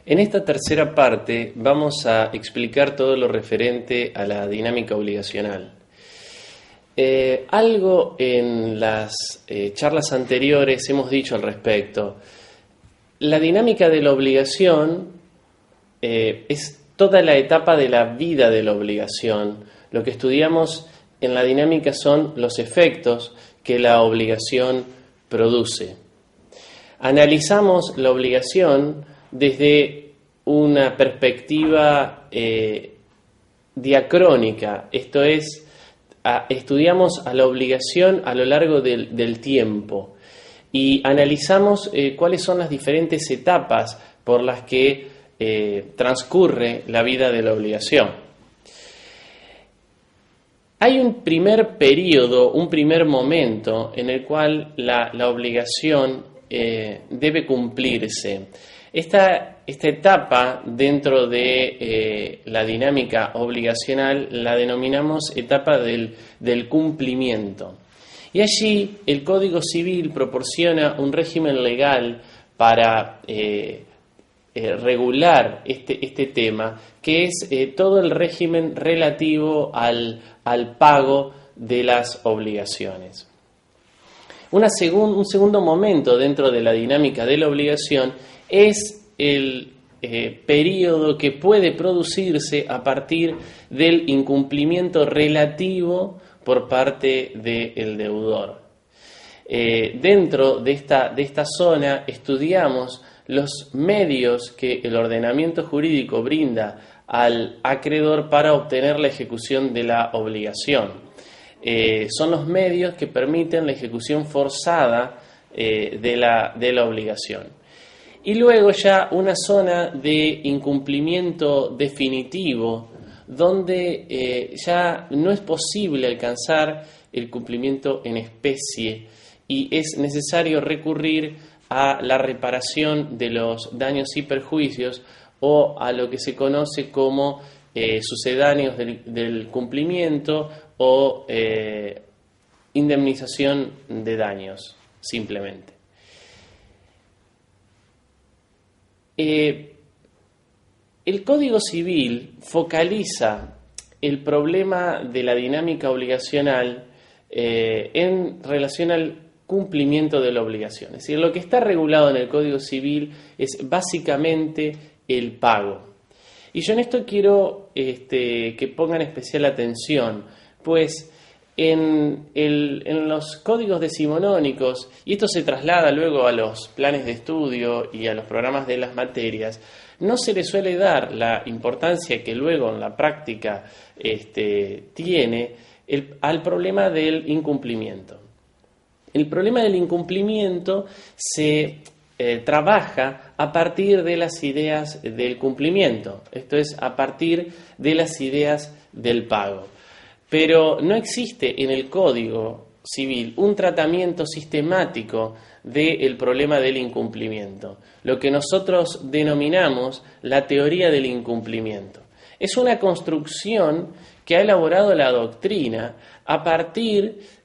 En esta tercera parte vamos a explicar todo lo referente a la dinámica obligacional. Algo en las charlas anteriores hemos dicho al respecto. La dinámica de la obligación es toda la etapa de la vida de la obligación. Lo que estudiamos en la dinámica son los efectos que la obligación produce. Analizamos la obligación desde una perspectiva diacrónica, esto es, estudiamos a la obligación a lo largo del tiempo y analizamos cuáles son las diferentes etapas por las que transcurre la vida de la obligación. Hay un primer periodo, un primer momento en el cual la obligación debe cumplirse. Esta etapa dentro de la dinámica obligacional la denominamos etapa del cumplimiento. Y allí el Código Civil proporciona un régimen legal para regular este tema, que es todo el régimen relativo al pago de las obligaciones. Un segundo momento dentro de la dinámica de la obligación es el periodo que puede producirse a partir del incumplimiento relativo por parte del deudor. Dentro de esta zona estudiamos los medios que el ordenamiento jurídico brinda al acreedor para obtener la ejecución de la obligación. Son los medios que permiten la ejecución forzada de la obligación. Y luego ya una zona de incumplimiento definitivo, donde ya no es posible alcanzar el cumplimiento en especie y es necesario recurrir a la reparación de los daños y perjuicios o a lo que se conoce como sucedáneos del cumplimiento o indemnización de daños, simplemente. El Código Civil focaliza el problema de la dinámica obligacional en relación al cumplimiento de la obligación. Es decir, lo que está regulado en el Código Civil es básicamente el pago. Y yo en esto quiero que pongan especial atención, pues en los códigos decimonónicos, y esto se traslada luego a los planes de estudio y a los programas de las materias, no se le suele dar la importancia que luego en la práctica tiene al problema del incumplimiento. El problema del incumplimiento se trabaja a partir de las ideas del cumplimiento, esto es, a partir de las ideas del pago. Pero no existe en el Código Civil un tratamiento sistemático del problema del incumplimiento, lo que nosotros denominamos la teoría del incumplimiento. Es una construcción que ha elaborado la doctrina a partir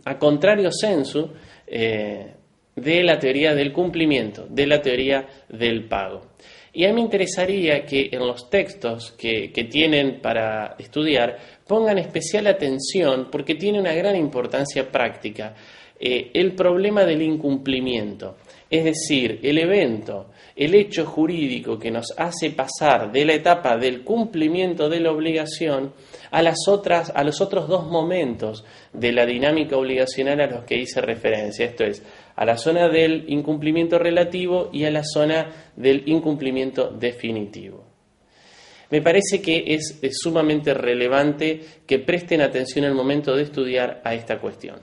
a contrario sensu de la teoría del cumplimiento, de la teoría del pago. Y a mí me interesaría que en los textos que tienen para estudiar pongan especial atención, porque tiene una gran importancia práctica, el problema del incumplimiento. Es decir, el hecho jurídico que nos hace pasar de la etapa del cumplimiento de la obligación a los otros dos momentos de la dinámica obligacional a los que hice referencia, esto es, a la zona del incumplimiento relativo y a la zona del incumplimiento definitivo. Me parece que es sumamente relevante que presten atención al momento de estudiar a esta cuestión.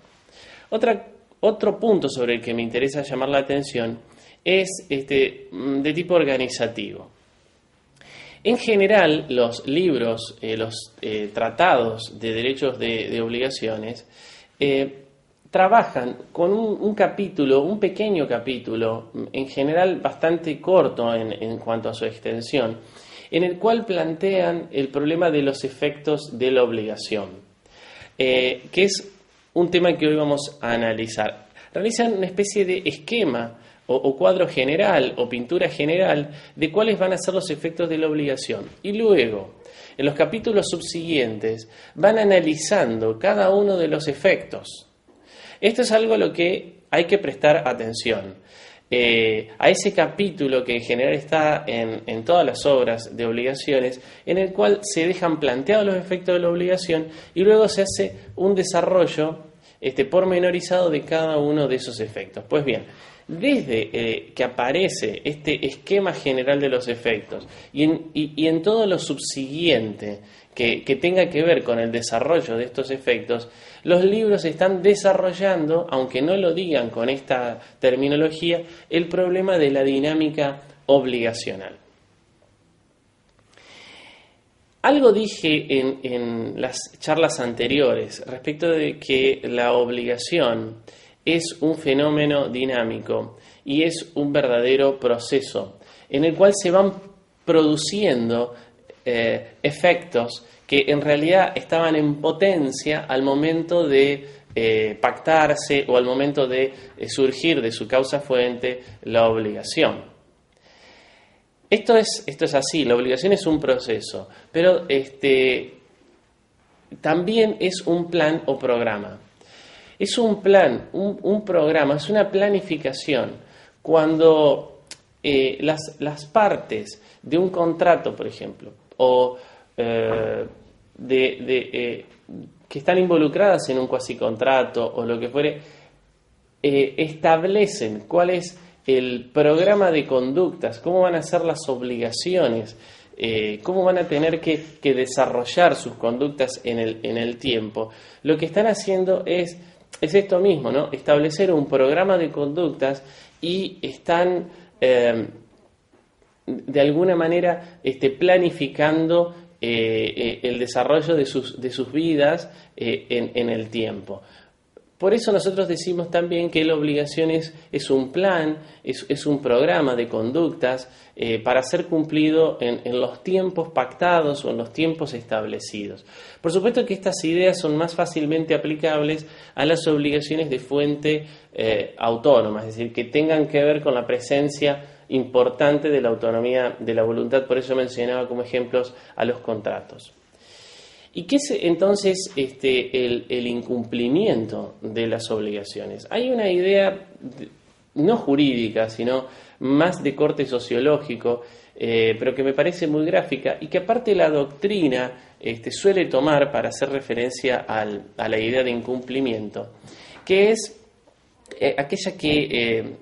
Otro punto sobre el que me interesa llamar la atención es de tipo organizativo. En general, los libros, los tratados de derechos de obligaciones, trabajan con un capítulo, un pequeño capítulo, en general bastante corto en cuanto a su extensión, en el cual plantean el problema de los efectos de la obligación, que es un tema que hoy vamos a analizar. Realizan una especie de esquema o cuadro general o pintura general de cuáles van a ser los efectos de la obligación. Y luego, en los capítulos subsiguientes, van analizando cada uno de los efectos. Esto es algo a lo que hay que prestar atención. A ese capítulo que en general está en todas las obras de obligaciones, en el cual se dejan planteados los efectos de la obligación y luego se hace un desarrollo pormenorizado de cada uno de esos efectos. Pues bien, desde que aparece este esquema general de los efectos y en todo lo subsiguiente que tenga que ver con el desarrollo de estos efectos, los libros están desarrollando, aunque no lo digan con esta terminología, el problema de la dinámica obligacional. Algo dije en las charlas anteriores respecto de que la obligación es un fenómeno dinámico y es un verdadero proceso en el cual se van produciendo efectos que en realidad estaban en potencia al momento de pactarse o al momento de surgir de su causa fuente la obligación. Esto es así, la obligación es un proceso, pero también es un plan o programa. Es un plan, un programa, es una planificación. Cuando las partes de un contrato, por ejemplo, o que están involucradas en un cuasicontrato o lo que fuere, establecen cuál es el programa de conductas, cómo van a ser las obligaciones, cómo van a tener que desarrollar sus conductas en el tiempo. Lo que están haciendo es esto mismo, ¿no? Establecer un programa de conductas y están de alguna manera planificando el desarrollo de sus vidas en el tiempo. Por eso nosotros decimos también que la obligación es un plan, es un programa de conductas para ser cumplido en los tiempos pactados o en los tiempos establecidos. Por supuesto que estas ideas son más fácilmente aplicables a las obligaciones de fuente autónoma, es decir, que tengan que ver con la presencia importante de la autonomía de la voluntad. Por eso mencionaba como ejemplos a los contratos. ¿Y qué es entonces el incumplimiento de las obligaciones? Hay una idea no jurídica, sino más de corte sociológico, pero que me parece muy gráfica y que aparte la doctrina suele tomar para hacer referencia a la idea de incumplimiento, que es aquella que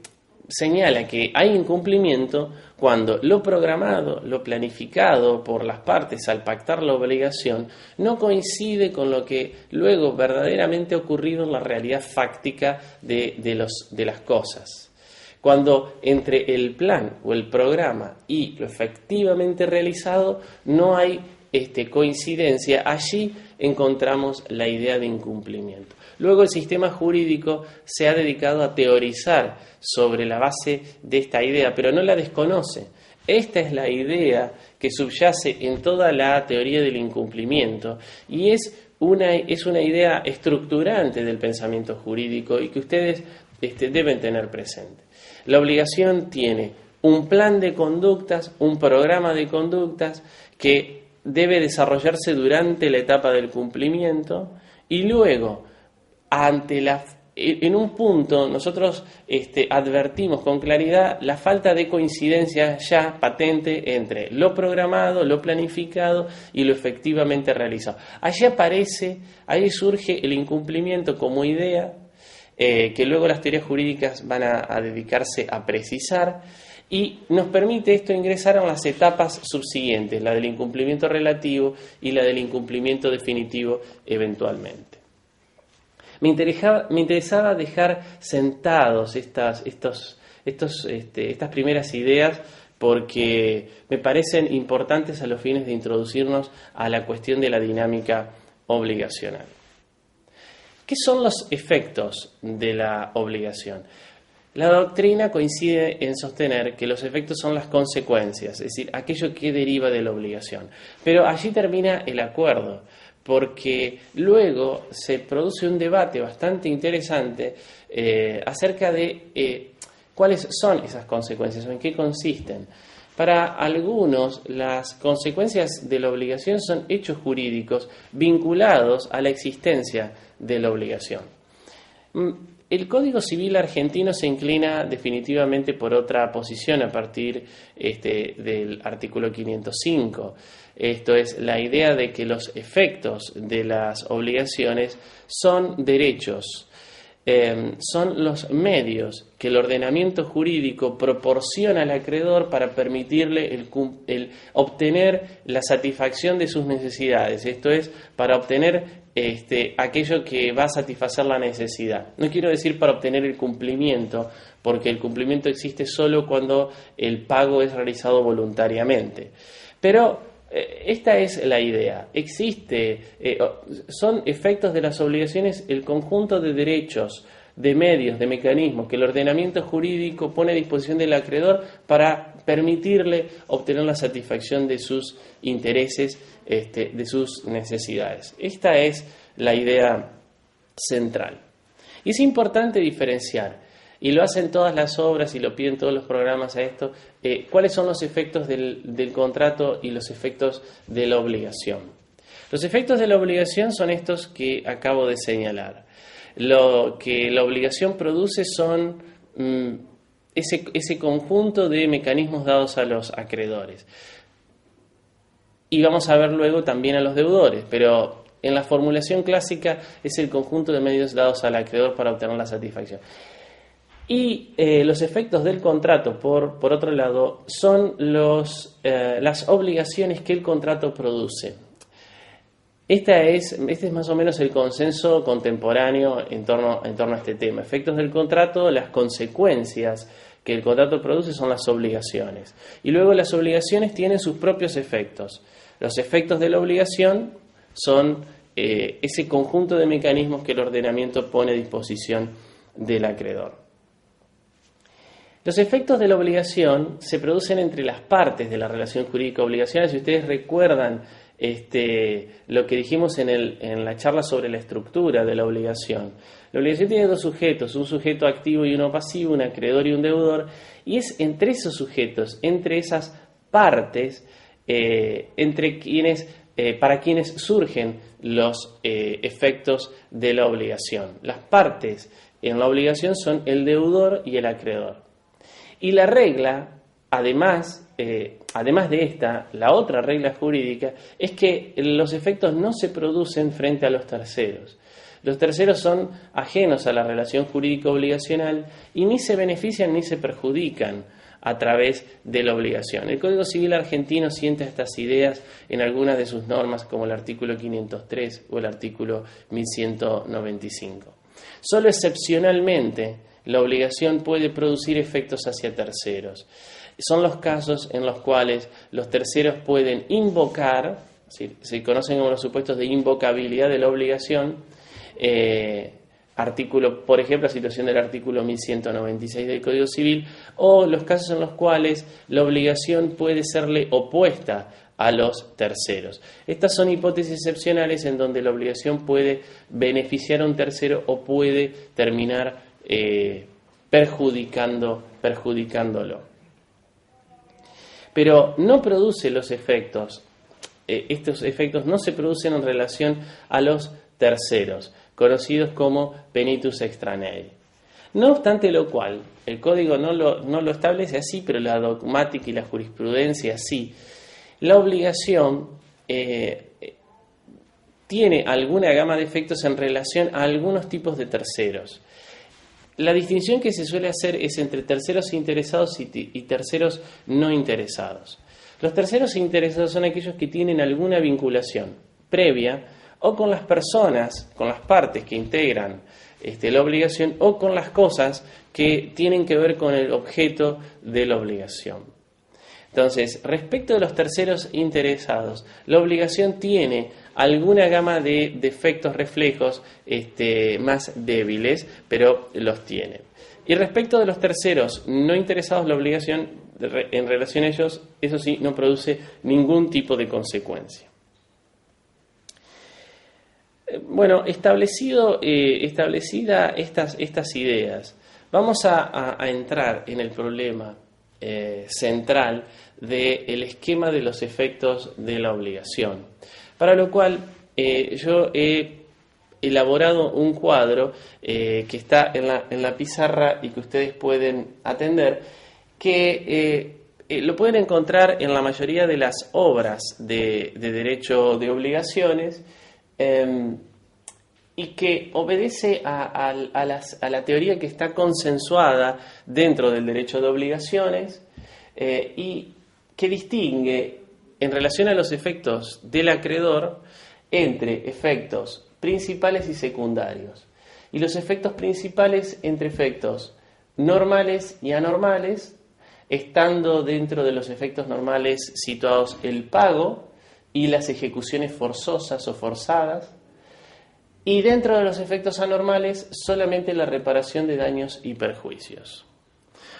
señala que hay incumplimiento cuando lo programado, lo planificado por las partes al pactar la obligación no coincide con lo que luego verdaderamente ha ocurrido en la realidad fáctica de las cosas. Cuando entre el plan o el programa y lo efectivamente realizado no hay coincidencia, allí encontramos la idea de incumplimiento. Luego el sistema jurídico se ha dedicado a teorizar sobre la base de esta idea, pero no la desconoce. Esta es la idea que subyace en toda la teoría del incumplimiento y es una idea estructurante del pensamiento jurídico y que ustedes deben tener presente. La obligación tiene un plan de conductas, un programa de conductas que debe desarrollarse durante la etapa del cumplimiento y luego, en un punto, nosotros advertimos con claridad la falta de coincidencia ya patente entre lo programado, lo planificado y lo efectivamente realizado. Ahí surge el incumplimiento como idea que luego las teorías jurídicas van a dedicarse a precisar. Y nos permite esto ingresar a las etapas subsiguientes, la del incumplimiento relativo y la del incumplimiento definitivo eventualmente. Me interesaba dejar sentados estas primeras ideas porque me parecen importantes a los fines de introducirnos a la cuestión de la dinámica obligacional. ¿Qué son los efectos de la obligación? La doctrina coincide en sostener que los efectos son las consecuencias, es decir, aquello que deriva de la obligación. Pero allí termina el acuerdo, porque luego se produce un debate bastante interesante acerca de ¿Cuáles son esas consecuencias o en qué consisten? Para algunos, las consecuencias de la obligación son hechos jurídicos vinculados a la existencia de la obligación. El Código Civil argentino se inclina definitivamente por otra posición a partir del artículo 505. Esto es la idea de que los efectos de las obligaciones son derechos, son los medios que el ordenamiento jurídico proporciona al acreedor para permitirle el obtener la satisfacción de sus necesidades. Esto es, para obtener aquello que va a satisfacer la necesidad. No quiero decir para obtener el cumplimiento, porque el cumplimiento existe solo cuando el pago es realizado voluntariamente. Pero esta es la idea. Son efectos de las obligaciones el conjunto de derechos, de medios, de mecanismos que el ordenamiento jurídico pone a disposición del acreedor para permitirle obtener la satisfacción de sus intereses, de sus necesidades. Esta es la idea central. Y es importante diferenciar, y lo hacen todas las obras y lo piden todos los programas a esto, cuáles son los efectos del contrato y los efectos de la obligación. Los efectos de la obligación son estos que acabo de señalar. Lo que la obligación produce son ese conjunto de mecanismos dados a los acreedores. Y vamos a ver luego también a los deudores, pero en la formulación clásica es el conjunto de medios dados al acreedor para obtener la satisfacción. Y los efectos del contrato, por otro lado, son las obligaciones que el contrato produce. Este es más o menos el consenso contemporáneo en torno a este tema. Efectos del contrato, las consecuencias que el contrato produce son las obligaciones. Y luego las obligaciones tienen sus propios efectos. Los efectos de la obligación son ese conjunto de mecanismos que el ordenamiento pone a disposición del acreedor. Los efectos de la obligación se producen entre las partes de la relación jurídica-obligacional. Si ustedes recuerdan lo que dijimos en la charla sobre la estructura de la obligación. La obligación tiene dos sujetos, un sujeto activo y uno pasivo, un acreedor y un deudor, y es entre esos sujetos, entre esas partes, para quienes surgen los efectos de la obligación. Las partes en la obligación son el deudor y el acreedor. Y la regla, además de esta, la otra regla jurídica es que los efectos no se producen frente a los terceros. Los terceros son ajenos a la relación jurídico-obligacional y ni se benefician ni se perjudican a través de la obligación. El Código Civil argentino sienta estas ideas en algunas de sus normas, como el artículo 503 o el artículo 1195. Solo excepcionalmente la obligación puede producir efectos hacia terceros. Son los casos en los cuales los terceros pueden invocar, se conocen como los supuestos de invocabilidad de la obligación, por ejemplo, la situación del artículo 1196 del Código Civil, o los casos en los cuales la obligación puede serle opuesta a los terceros. Estas son hipótesis excepcionales en donde la obligación puede beneficiar a un tercero o puede terminar perjudicándolo. Pero no produce los efectos, estos efectos no se producen en relación a los terceros, conocidos como penitus extraneae. No obstante lo cual, el código no lo establece así, pero la dogmática y la jurisprudencia sí. La obligación tiene alguna gama de efectos en relación a algunos tipos de terceros. La distinción que se suele hacer es entre terceros interesados y terceros no interesados. Los terceros interesados son aquellos que tienen alguna vinculación previa o con las personas, con las partes que integran la obligación o con las cosas que tienen que ver con el objeto de la obligación. Entonces, respecto de los terceros interesados, la obligación tiene alguna gama de efectos reflejos más débiles, pero los tiene. Y respecto de los terceros no interesados, la obligación en relación a ellos, eso sí, no produce ningún tipo de consecuencia. Bueno, establecida estas ideas, vamos a entrar en el problema central del esquema de los efectos de la obligación, para lo cual yo he elaborado un cuadro que está en la pizarra y que ustedes pueden atender, que lo pueden encontrar en la mayoría de las obras de derecho de obligaciones, y que obedece a la teoría que está consensuada dentro del derecho de obligaciones, y que distingue en relación a los efectos del acreedor entre efectos principales y secundarios, y los efectos principales entre efectos normales y anormales, estando dentro de los efectos normales situados el pago y las ejecuciones forzosas o forzadas, y dentro de los efectos anormales solamente la reparación de daños y perjuicios.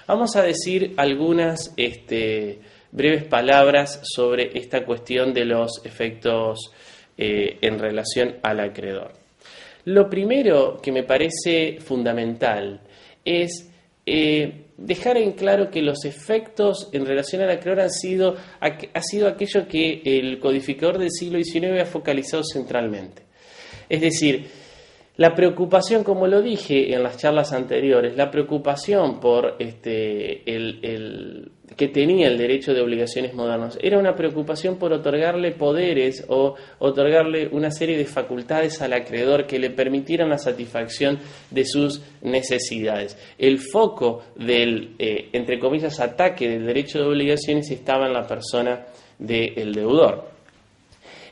Vamos a decir algunas breves palabras sobre esta cuestión de los efectos en relación al acreedor. Lo primero que me parece fundamental es dejar en claro que los efectos en relación al acreedor ha sido aquello que el codificador del siglo XIX ha focalizado centralmente. Es decir, la preocupación, como lo dije en las charlas anteriores, la preocupación por que tenía el derecho de obligaciones modernos era una preocupación por otorgarle poderes o otorgarle una serie de facultades al acreedor que le permitieran la satisfacción de sus necesidades. El foco del, entre comillas, ataque del derecho de obligaciones estaba en la persona del deudor.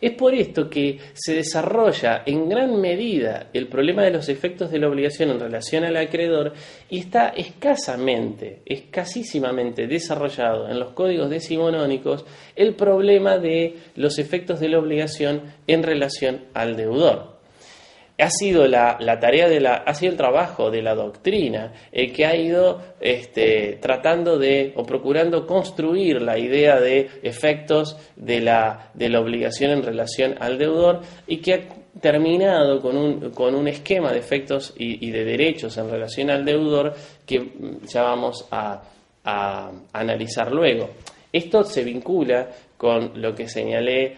Es por esto que se desarrolla en gran medida el problema de los efectos de la obligación en relación al acreedor, y está escasísimamente desarrollado en los códigos decimonónicos el problema de los efectos de la obligación en relación al deudor. Ha sido ha sido el trabajo de la doctrina el que ha ido tratando o procurando construir la idea de efectos de la obligación en relación al deudor, y que ha terminado con un esquema de efectos y de derechos en relación al deudor que ya vamos a analizar luego. Esto se vincula con lo que señalé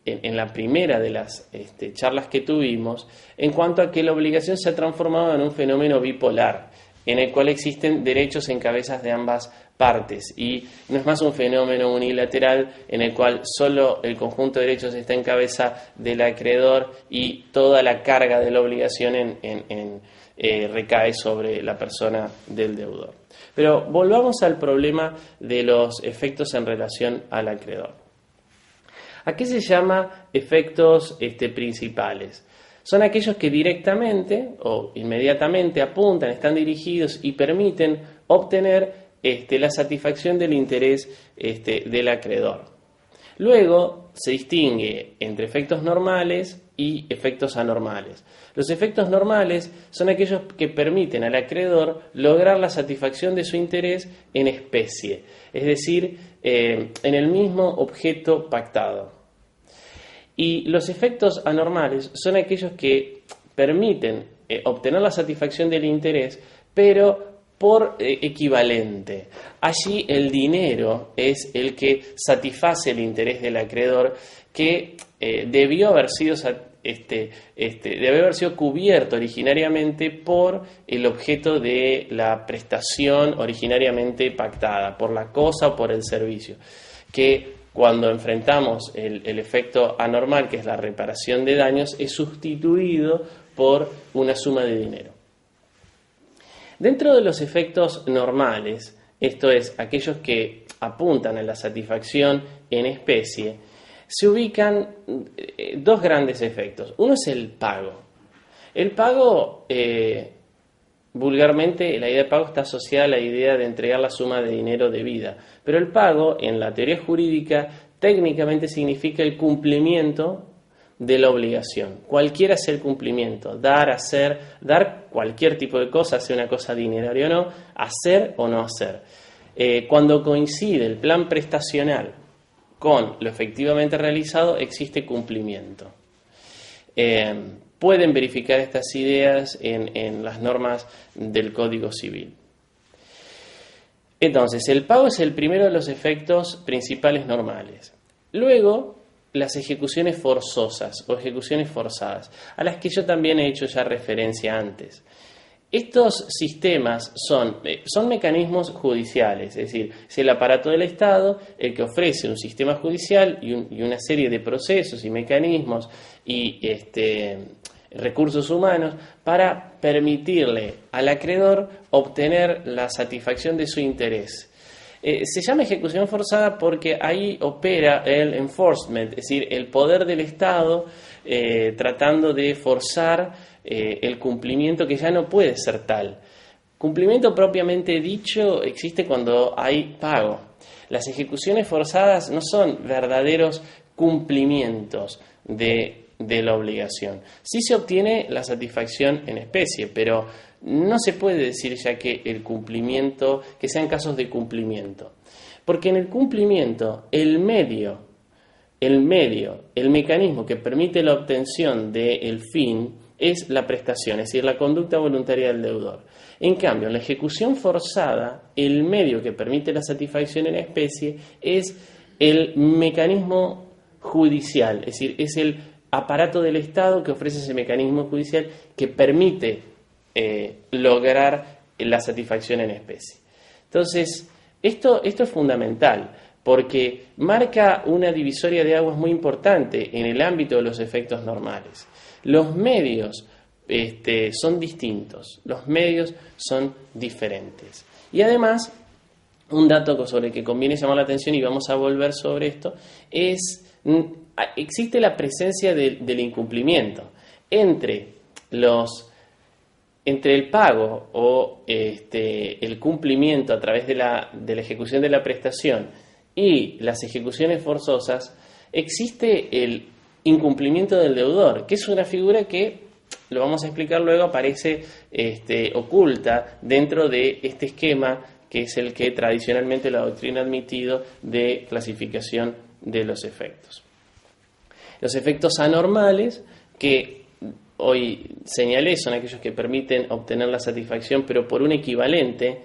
en la primera de las charlas que tuvimos, en cuanto a que la obligación se ha transformado en un fenómeno bipolar, en el cual existen derechos en cabezas de ambas partes, y no es más un fenómeno unilateral en el cual solo el conjunto de derechos está en cabeza del acreedor y toda la carga de la obligación recae sobre la persona del deudor. Pero volvamos al problema de los efectos en relación al acreedor. ¿A qué se llama efectos principales? Son aquellos que directamente o inmediatamente apuntan, están dirigidos y permiten obtener la satisfacción del interés del acreedor. Luego se distingue entre efectos normales y efectos anormales. Los efectos normales son aquellos que permiten al acreedor lograr la satisfacción de su interés en especie, es decir, en el mismo objeto pactado. Y los efectos anormales son aquellos que permiten obtener la satisfacción del interés, pero por equivalente. Allí el dinero es el que satisface el interés del acreedor, que debió haber sido cubierto originariamente por el objeto de la prestación originariamente pactada, por la cosa o por el servicio, que cuando enfrentamos el efecto anormal, que es la reparación de daños, es sustituido por una suma de dinero. Dentro de los efectos normales, esto es, aquellos que apuntan a la satisfacción en especie, se ubican dos grandes efectos. Uno es el pago. El pago, vulgarmente, la idea de pago está asociada a la idea de entregar la suma de dinero debida, pero el pago, en la teoría jurídica, técnicamente significa el cumplimiento de la obligación. Cualquiera sea el cumplimiento, dar cualquier tipo de cosa, sea una cosa dineraria o no, hacer o no hacer. Cuando coincide el plan prestacional con lo efectivamente realizado, existe cumplimiento. pueden verificar estas ideas en las normas del Código Civil. Entonces, el pago es el primero de los efectos principales normales. Luego, las ejecuciones forzosas o ejecuciones forzadas, a las que yo también he hecho ya referencia antes. Estos sistemas son mecanismos judiciales, es decir, es el aparato del Estado el que ofrece un sistema judicial y una serie de procesos y mecanismos y recursos humanos para permitirle al acreedor obtener la satisfacción de su interés. Se llama ejecución forzada porque ahí opera el enforcement, es decir, el poder del Estado tratando de forzar el cumplimiento que ya no puede ser tal. Cumplimiento propiamente dicho existe cuando hay pago. Las ejecuciones forzadas no son verdaderos cumplimientos de la obligación. Sí se obtiene la satisfacción en especie, pero no se puede decir ya que el cumplimiento, que sean casos de cumplimiento. Porque en el cumplimiento, el mecanismo que permite la obtención del fin es la prestación, es decir, la conducta voluntaria del deudor. En cambio, en la ejecución forzada, el medio que permite la satisfacción en especie es el mecanismo judicial, es decir, es el aparato del Estado que ofrece ese mecanismo judicial que permite lograr la satisfacción en especie. Entonces, esto es fundamental porque marca una divisoria de aguas muy importante en el ámbito de los efectos normales. Los medios son distintos, los medios son diferentes. Y además, un dato sobre el que conviene llamar la atención, y vamos a volver sobre esto, existe la presencia del incumplimiento entre el pago o el cumplimiento a través de la ejecución de la prestación y las ejecuciones forzosas. Existe el incumplimiento del deudor, que es una figura que, lo vamos a explicar luego, aparece oculta dentro de este esquema que es el que tradicionalmente la doctrina ha admitido de clasificación de los efectos. Los efectos anormales, que hoy señalé, son aquellos que permiten obtener la satisfacción, pero por un equivalente,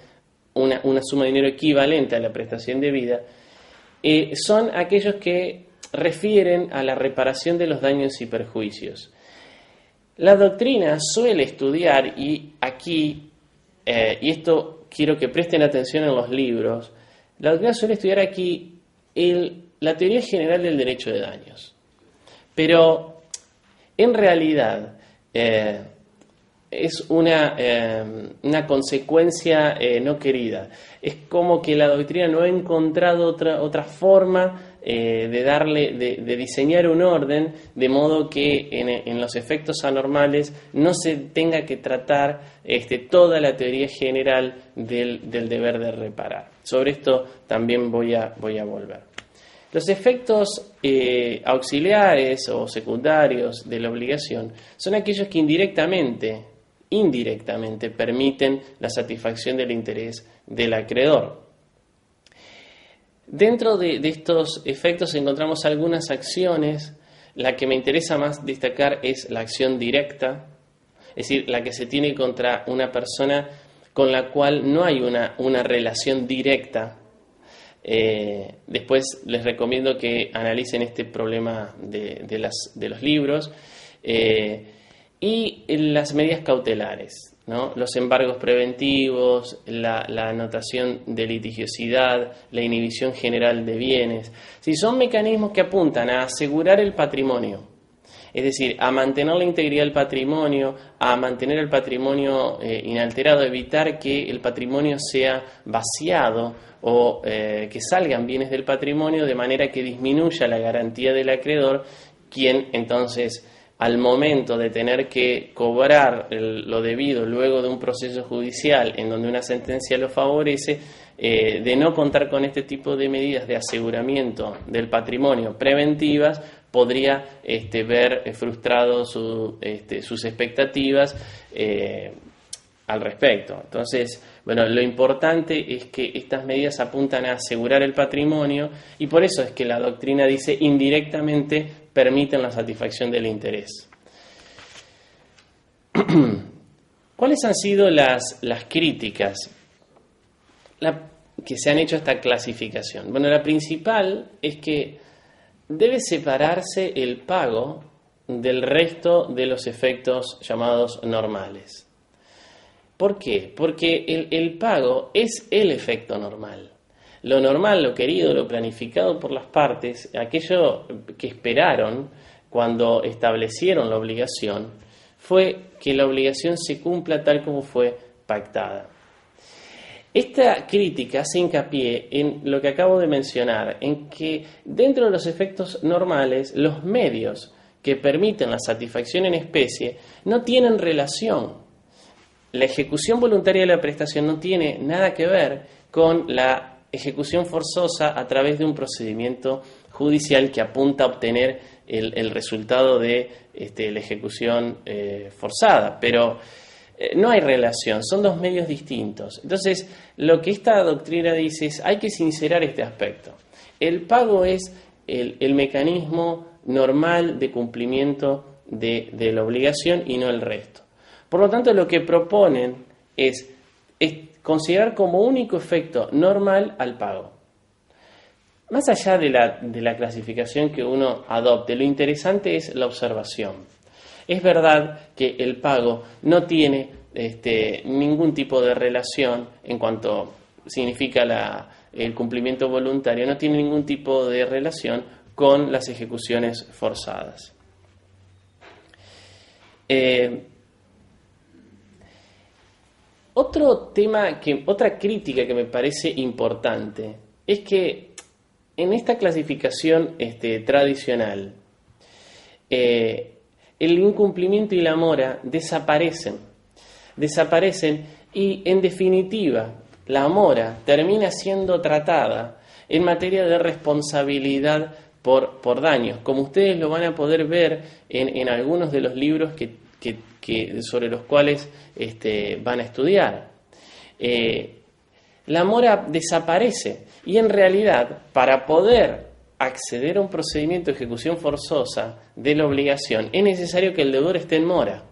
una suma de dinero equivalente a la prestación debida, son aquellos que refieren a la reparación de los daños y perjuicios. La doctrina suele estudiar, y aquí, y esto quiero que presten atención en los libros, la doctrina suele estudiar aquí la teoría general del derecho de daños. Pero en realidad es una consecuencia no querida. Es como que la doctrina no ha encontrado otra forma de diseñar un orden de modo que en los efectos anormales no se tenga que tratar toda la teoría general del deber de reparar. Sobre esto también voy a volver. Los efectos auxiliares o secundarios de la obligación son aquellos que indirectamente permiten la satisfacción del interés del acreedor. Dentro de estos efectos encontramos algunas acciones. La que me interesa más destacar es la acción directa, es decir, la que se tiene contra una persona con la cual no hay una relación directa. Después les recomiendo que analicen este problema de los libros, y las medidas cautelares, ¿no? Los embargos preventivos, la anotación de litigiosidad, la inhibición general de bienes. Si son mecanismos que apuntan a asegurar el patrimonio, es decir, a mantener la integridad del patrimonio, a mantener el patrimonio inalterado, evitar que el patrimonio sea vaciado o que salgan bienes del patrimonio de manera que disminuya la garantía del acreedor, quien entonces, al momento de tener que cobrar lo debido luego de un proceso judicial en donde una sentencia lo favorece, de no contar con este tipo de medidas de aseguramiento del patrimonio preventivas, podría ver frustrado sus expectativas al respecto. Entonces, bueno, lo importante es que estas medidas apuntan a asegurar el patrimonio, y por eso es que la doctrina dice indirectamente permiten la satisfacción del interés. ¿Cuáles han sido las críticas que se han hecho a esta clasificación? Bueno, la principal es que debe separarse el pago del resto de los efectos llamados normales. ¿Por qué? Porque el pago es el efecto normal. Lo normal, lo querido, lo planificado por las partes, aquello que esperaron cuando establecieron la obligación, fue que la obligación se cumpla tal como fue pactada. Esta crítica hace hincapié en lo que acabo de mencionar, en que dentro de los efectos normales, los medios que permiten la satisfacción en especie no tienen relación. La ejecución voluntaria de la prestación no tiene nada que ver con la ejecución forzosa a través de un procedimiento judicial que apunta a obtener el resultado de la ejecución forzada, pero no hay relación, son dos medios distintos. Entonces, lo que esta doctrina dice es hay que sincerar este aspecto. El pago es el mecanismo normal de cumplimiento de la obligación y no el resto. Por lo tanto, lo que proponen es considerar como único efecto normal al pago. Más allá de la clasificación que uno adopte, lo interesante es la observación. Es verdad que el pago no tiene ningún tipo de relación en cuanto significa el cumplimiento voluntario, no tiene ningún tipo de relación con las ejecuciones forzadas. Otra crítica que me parece importante es que en esta clasificación tradicional, el incumplimiento y la mora desaparecen y, en definitiva, la mora termina siendo tratada en materia de responsabilidad por daños, como ustedes lo van a poder ver en algunos de los libros sobre los cuales van a estudiar. La mora desaparece y, en realidad, para poder acceder a un procedimiento de ejecución forzosa de la obligación es necesario que el deudor esté en mora.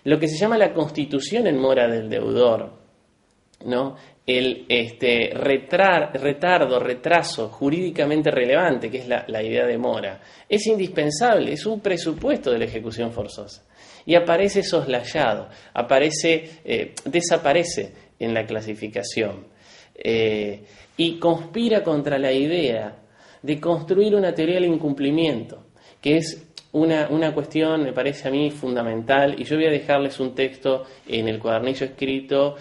Lo que se llama la constitución en mora del deudor, ¿no? El retraso jurídicamente relevante, que es la idea de mora, es indispensable, es un presupuesto de la ejecución forzosa. Y aparece soslayado, desaparece en la clasificación. Y conspira contra la idea de construir una teoría del incumplimiento, que es una cuestión, me parece a mí, fundamental, y yo voy a dejarles un texto en el cuadernillo escrito,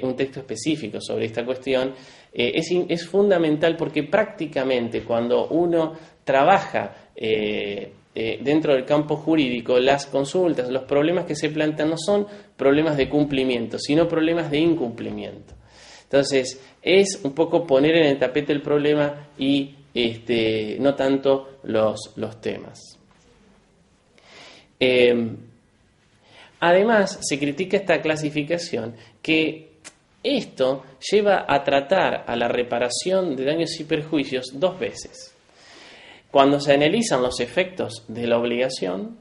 un texto específico sobre esta cuestión. Es fundamental porque prácticamente cuando uno trabaja dentro del campo jurídico, las consultas, los problemas que se plantean no son problemas de cumplimiento, sino problemas de incumplimiento. Entonces, es un poco poner en el tapete el problema y no tanto los temas. Además, se critica esta clasificación que esto lleva a tratar a la reparación de daños y perjuicios dos veces. Cuando se analizan los efectos de la obligación,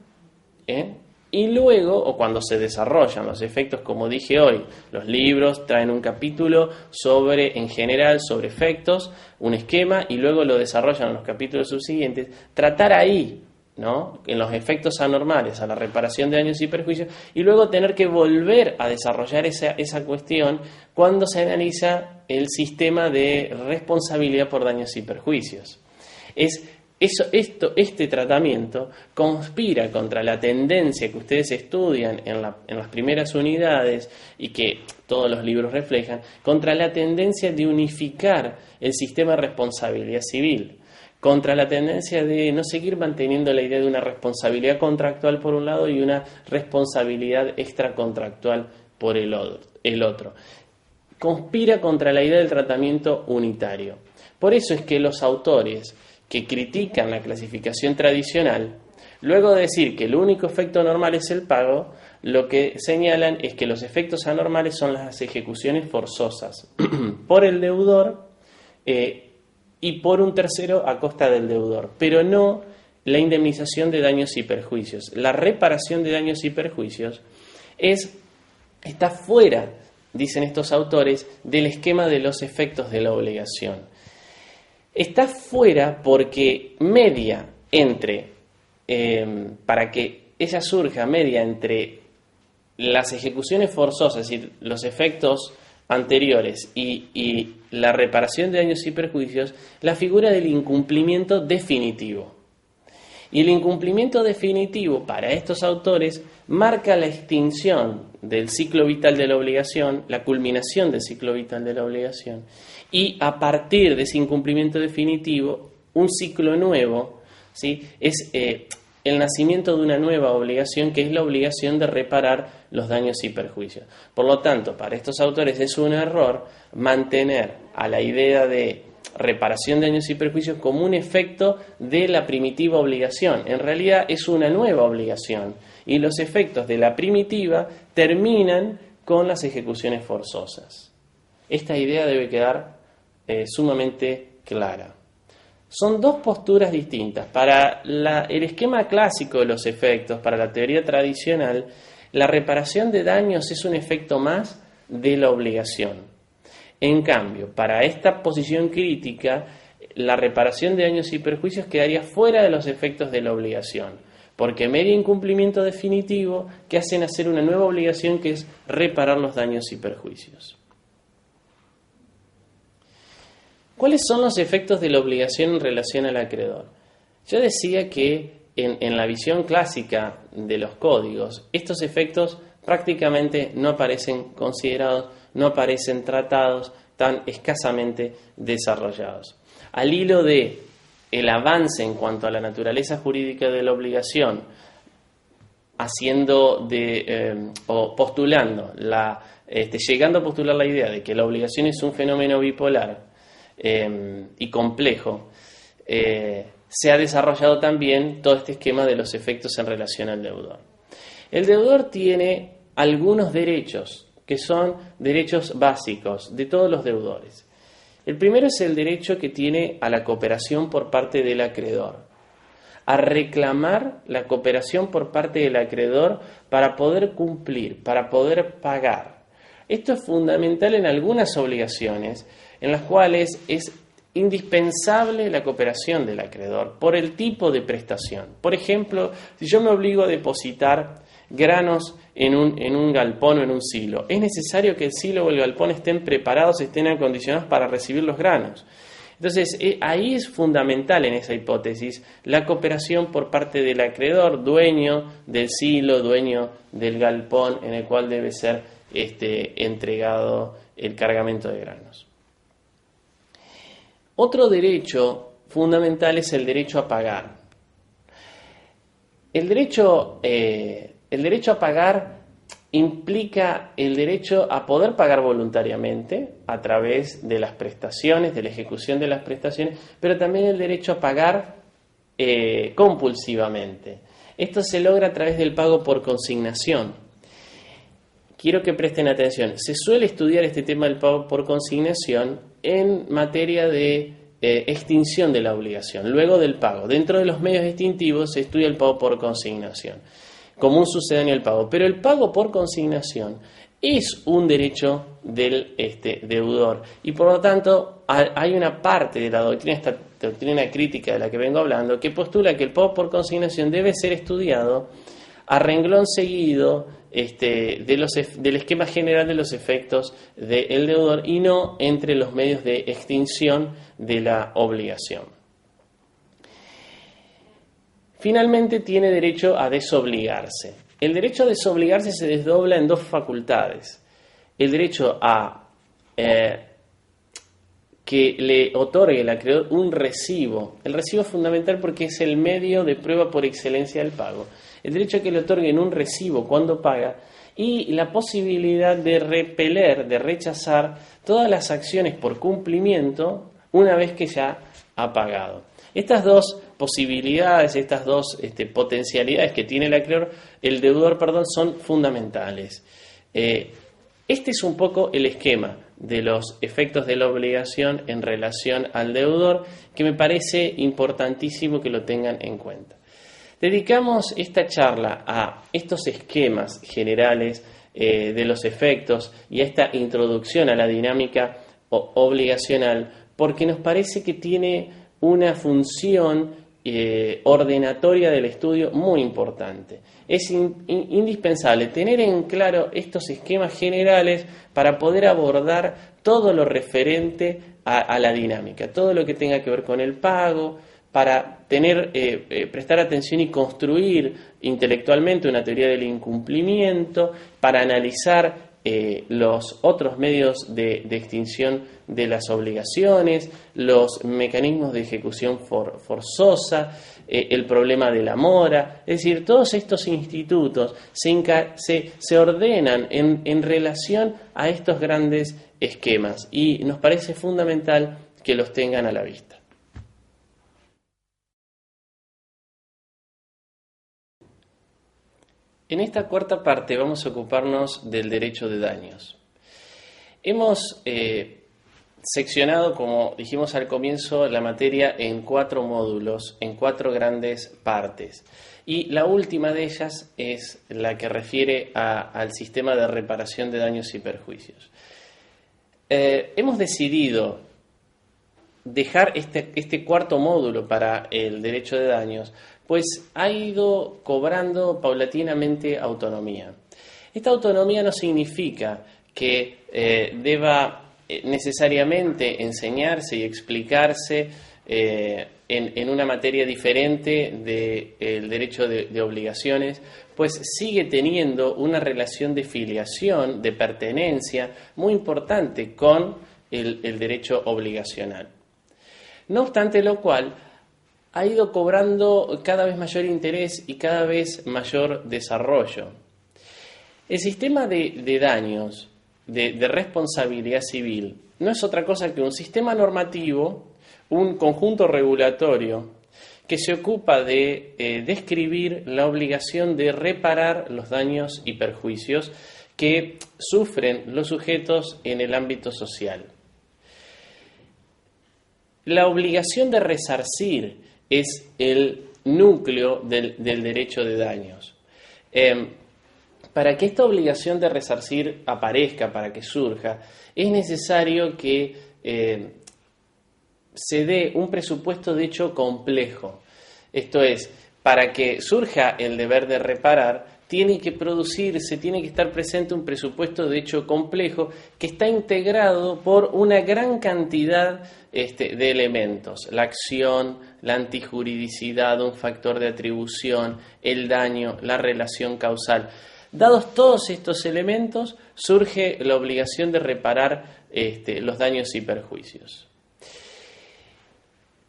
y luego, o cuando se desarrollan los efectos, como dije hoy, los libros traen un capítulo en general sobre efectos, un esquema, y luego lo desarrollan en los capítulos subsiguientes, tratar ahí, ¿no?, en los efectos anormales a la reparación de daños y perjuicios, y luego tener que volver a desarrollar esa cuestión cuando se analiza el sistema de responsabilidad por daños y perjuicios. Este tratamiento conspira contra la tendencia que ustedes estudian en las primeras unidades y que todos los libros reflejan, contra la tendencia de unificar el sistema de responsabilidad civil, contra la tendencia de no seguir manteniendo la idea de una responsabilidad contractual por un lado y una responsabilidad extracontractual por el otro. Conspira contra la idea del tratamiento unitario. Por eso es que los autores que critican la clasificación tradicional, luego de decir que el único efecto normal es el pago, lo que señalan es que los efectos anormales son las ejecuciones forzosas por el deudor y por un tercero a costa del deudor, pero no la indemnización de daños y perjuicios. La reparación de daños y perjuicios está fuera, dicen estos autores, del esquema de los efectos de la obligación. Está fuera porque media entre, para que ella surja, media entre las ejecuciones forzosas, es decir, los efectos anteriores y la reparación de daños y perjuicios, la figura del incumplimiento definitivo. Y el incumplimiento definitivo para estos autores marca la extinción del ciclo vital de la obligación, la culminación del ciclo vital de la obligación, y a partir de ese incumplimiento definitivo, un ciclo nuevo, ¿sí? Es el nacimiento de una nueva obligación, que es la obligación de reparar los daños y perjuicios. Por lo tanto, para estos autores es un error mantener a la idea de reparación de daños y perjuicios como un efecto de la primitiva obligación. En realidad es una nueva obligación y los efectos de la primitiva terminan con las ejecuciones forzosas. Esta idea debe quedar sumamente clara. Son dos posturas distintas. Para el esquema clásico de los efectos, para la teoría tradicional, la reparación de daños es un efecto más de la obligación. En cambio, para esta posición crítica, la reparación de daños y perjuicios quedaría fuera de los efectos de la obligación, porque media incumplimiento definitivo que hacen hacer una nueva obligación, que es reparar los daños y perjuicios. ¿Cuáles son los efectos de la obligación en relación al acreedor? Yo decía que en la visión clásica de los códigos, estos efectos prácticamente no aparecen considerados, no aparecen tratados, tan escasamente desarrollados. Al hilo de el avance en cuanto a la naturaleza jurídica de la obligación, o postulando, llegando a postular la idea de que la obligación es un fenómeno bipolar y complejo, se ha desarrollado también todo este esquema de los efectos en relación al deudor. El deudor tiene algunos derechos que son derechos básicos de todos los deudores. El primero es el derecho que tiene a la cooperación por parte del acreedor, a reclamar la cooperación por parte del acreedor para poder cumplir, para poder pagar. Esto es fundamental en algunas obligaciones en las cuales es indispensable la cooperación del acreedor por el tipo de prestación. Por ejemplo, si yo me obligo a depositar granos en un galpón o en un silo, es necesario que el silo o el galpón estén preparados, estén acondicionados para recibir los granos. Entonces, ahí es fundamental en esa hipótesis la cooperación por parte del acreedor, dueño del silo, dueño del galpón en el cual debe ser entregado el cargamento de granos. Otro derecho fundamental es el derecho a pagar. El derecho a pagar implica el derecho a poder pagar voluntariamente a través de las prestaciones, de la ejecución de las prestaciones, pero también el derecho a pagar compulsivamente. Esto se logra a través del pago por consignación. Quiero que presten atención. Se suele estudiar este tema del pago por consignación en materia de extinción de la obligación, luego del pago. Dentro de los medios extintivos se estudia el pago por consignación como un sucedáneo al pago, pero el pago por consignación es un derecho del deudor y por lo tanto hay una parte de la doctrina, esta doctrina crítica de la que vengo hablando, que postula que el pago por consignación debe ser estudiado a renglón seguido del esquema general de los efectos del deudor y no entre los medios de extinción de la obligación. Finalmente tiene derecho a desobligarse. El derecho a desobligarse se desdobla en dos facultades. El derecho a que le otorgue el acreedor un recibo. El recibo es fundamental porque es el medio de prueba por excelencia del pago. El derecho a que le otorguen un recibo cuando paga y la posibilidad de repeler, de rechazar todas las acciones por cumplimiento una vez que ya ha pagado. Estas dos posibilidades, estas dos potencialidades que tiene el deudor, son fundamentales. Este es un poco el esquema de los efectos de la obligación en relación al deudor, que me parece importantísimo que lo tengan en cuenta. Dedicamos esta charla a estos esquemas generales de los efectos y a esta introducción a la dinámica obligacional porque nos parece que tiene una función ordenatoria del estudio muy importante. Es indispensable tener en claro estos esquemas generales para poder abordar todo lo referente a la dinámica, todo lo que tenga que ver con el pago, para prestar atención y construir intelectualmente una teoría del incumplimiento, para analizar los otros medios de extinción de las obligaciones, los mecanismos de ejecución forzosa, el problema de la mora. Es decir, todos estos institutos se ordenan en relación a estos grandes esquemas y nos parece fundamental que los tengan a la vista. En esta cuarta parte vamos a ocuparnos del derecho de daños. Hemos seccionado, como dijimos al comienzo, la materia en 4 módulos, en 4 grandes partes. Y la última de ellas es la que refiere al sistema de reparación de daños y perjuicios. Hemos decidido dejar este cuarto módulo para el derecho de daños, pues ha ido cobrando paulatinamente autonomía. Esta autonomía no significa que deba necesariamente enseñarse y explicarse en una materia diferente del derecho de obligaciones, pues sigue teniendo una relación de filiación, de pertenencia muy importante con el derecho obligacional. No obstante lo cual, ha ido cobrando cada vez mayor interés y cada vez mayor desarrollo. El sistema de daños, de responsabilidad civil, no es otra cosa que un sistema normativo, un conjunto regulatorio que se ocupa de describir la obligación de reparar los daños y perjuicios que sufren los sujetos en el ámbito social. La obligación de resarcir es el núcleo del derecho de daños. Para que esta obligación de resarcir aparezca, para que surja, es necesario que se dé un presupuesto de hecho complejo. Esto es, para que surja el deber de reparar, tiene que estar presente un presupuesto de hecho complejo que está integrado por una gran cantidad de elementos: la acción, la antijuridicidad, un factor de atribución, el daño, la relación causal. Dados todos estos elementos, surge la obligación de reparar los daños y perjuicios.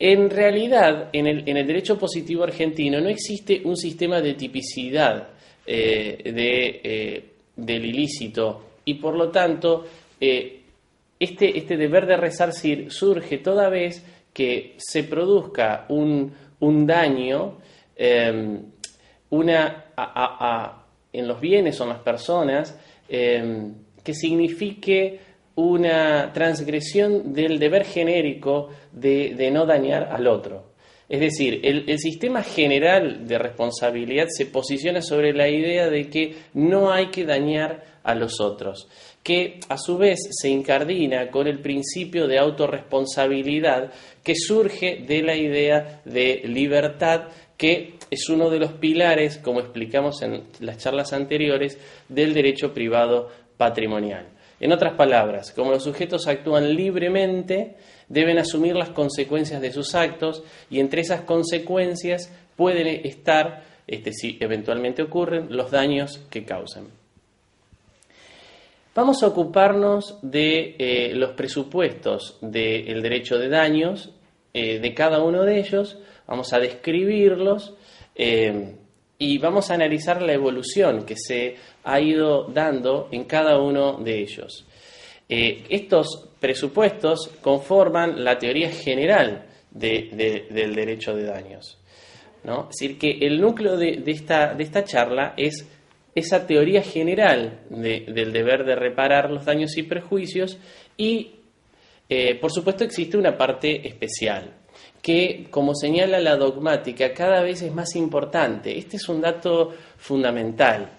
En realidad, en el derecho positivo argentino no existe un sistema de tipicidad del ilícito y por lo tanto este deber de resarcir surge toda vez que se produzca un daño en los bienes o en las personas que signifique una transgresión del deber genérico de no dañar al otro. Es decir, el sistema general de responsabilidad se posiciona sobre la idea de que no hay que dañar a los otros, que a su vez se incardina con el principio de autorresponsabilidad que surge de la idea de libertad, que es uno de los pilares, como explicamos en las charlas anteriores, del derecho privado patrimonial. En otras palabras, como los sujetos actúan libremente, deben asumir las consecuencias de sus actos y entre esas consecuencias pueden estar, si eventualmente ocurren, los daños que causan. Vamos a ocuparnos de los presupuestos del derecho de daños, de cada uno de ellos, vamos a describirlos y vamos a analizar la evolución que se ha ido dando en cada uno de ellos. Estos presupuestos conforman la teoría general del derecho de daños, ¿no? Es decir, que el núcleo de esta charla es esa teoría general del deber de reparar los daños y perjuicios y, por supuesto, existe una parte especial. que, como señala la dogmática, cada vez es más importante. Este es un dato fundamental.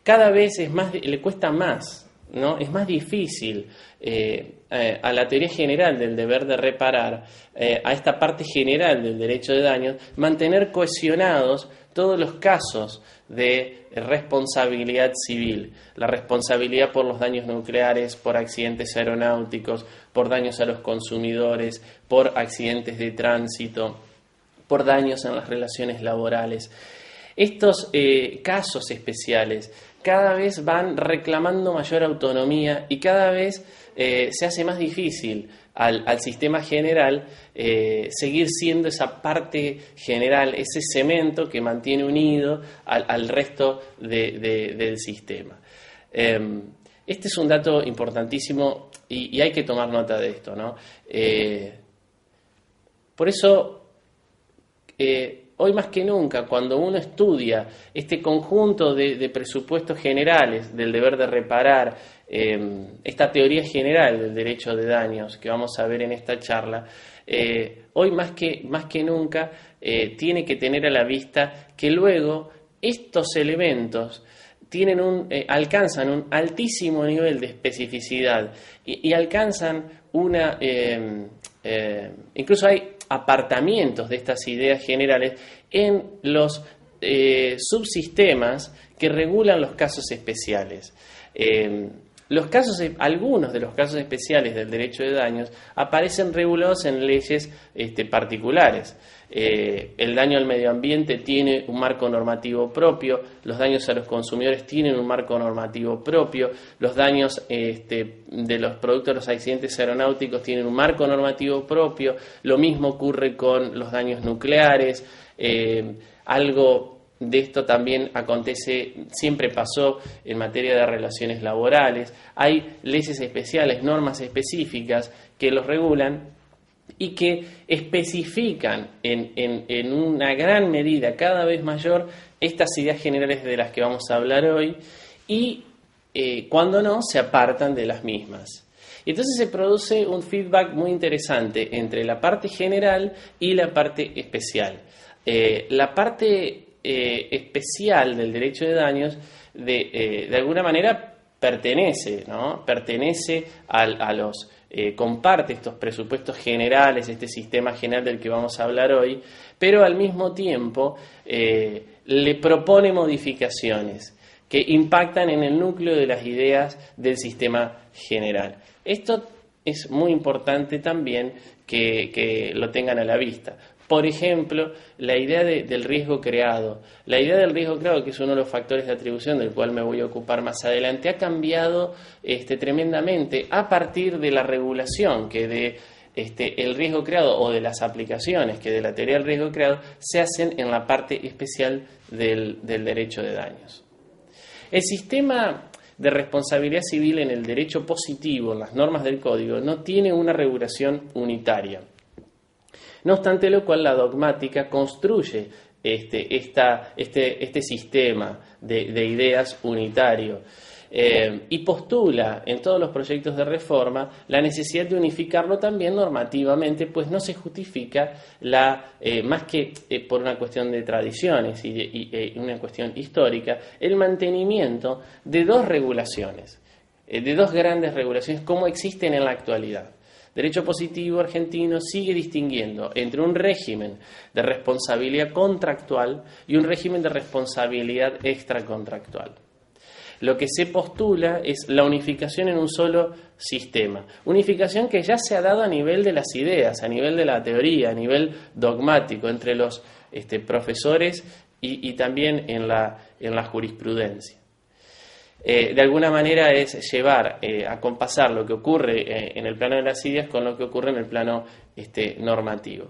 Cada vez le cuesta más, ¿no? Es más difícil a la teoría general del deber de reparar, a esta parte general del derecho de daños, mantener cohesionados todos los casos de responsabilidad civil, la responsabilidad por los daños nucleares, por accidentes aeronáuticos, por daños a los consumidores, por accidentes de tránsito, por daños en las relaciones laborales. Estos casos especiales cada vez van reclamando mayor autonomía y cada vez se hace más difícil al sistema general seguir siendo esa parte general, ese cemento que mantiene unido al resto del sistema. Este es un dato importantísimo y hay que tomar nota de esto, ¿no? Por eso, hoy más que nunca, cuando uno estudia este conjunto de presupuestos generales del deber de reparar, esta teoría general del derecho de daños que vamos a ver en esta charla, hoy más que nunca tiene que tener a la vista que luego estos elementos alcanzan un altísimo nivel de especificidad y alcanzan incluso hay apartamientos de estas ideas generales en los subsistemas que regulan los casos especiales. Algunos de los casos especiales del derecho de daños aparecen regulados en leyes particulares. El daño al medio ambiente tiene un marco normativo propio, los daños a los consumidores tienen un marco normativo propio, los daños de los productos de los accidentes aeronáuticos tienen un marco normativo propio, lo mismo ocurre con los daños nucleares. Algo de esto también acontece, siempre pasó en materia de relaciones laborales. Hay leyes especiales, normas específicas que los regulan y que especifican en una gran medida, cada vez mayor, estas ideas generales de las que vamos a hablar hoy y, cuando no, se apartan de las mismas. Y entonces se produce un feedback muy interesante entre la parte general y la parte especial. La parte especial del derecho de daños de alguna manera pertenece a los comparte estos presupuestos generales, este sistema general del que vamos a hablar hoy, pero al mismo tiempo le propone modificaciones que impactan en el núcleo de las ideas del sistema general. Esto es muy importante también que lo tengan a la vista. Por ejemplo, la idea del riesgo creado. La idea del riesgo creado, que es uno de los factores de atribución del cual me voy a ocupar más adelante, ha cambiado tremendamente a partir de la regulación que el riesgo creado o de las aplicaciones que de la teoría del riesgo creado se hacen en la parte especial del derecho de daños. El sistema de responsabilidad civil en el derecho positivo, en las normas del código, no tiene una regulación unitaria. No obstante lo cual, la dogmática construye este sistema de ideas unitario y postula en todos los proyectos de reforma la necesidad de unificarlo también normativamente, pues no se justifica más que por una cuestión de tradiciones y una cuestión histórica, el mantenimiento de dos regulaciones, de dos grandes regulaciones como existen en la actualidad. Derecho positivo argentino sigue distinguiendo entre un régimen de responsabilidad contractual y un régimen de responsabilidad extracontractual. Lo que se postula es la unificación en un solo sistema. Unificación que ya se ha dado a nivel de las ideas, a nivel de la teoría, a nivel dogmático, entre los profesores y también en la jurisprudencia. De alguna manera es llevar a compasar lo que ocurre en el plano de las ideas con lo que ocurre en el plano normativo.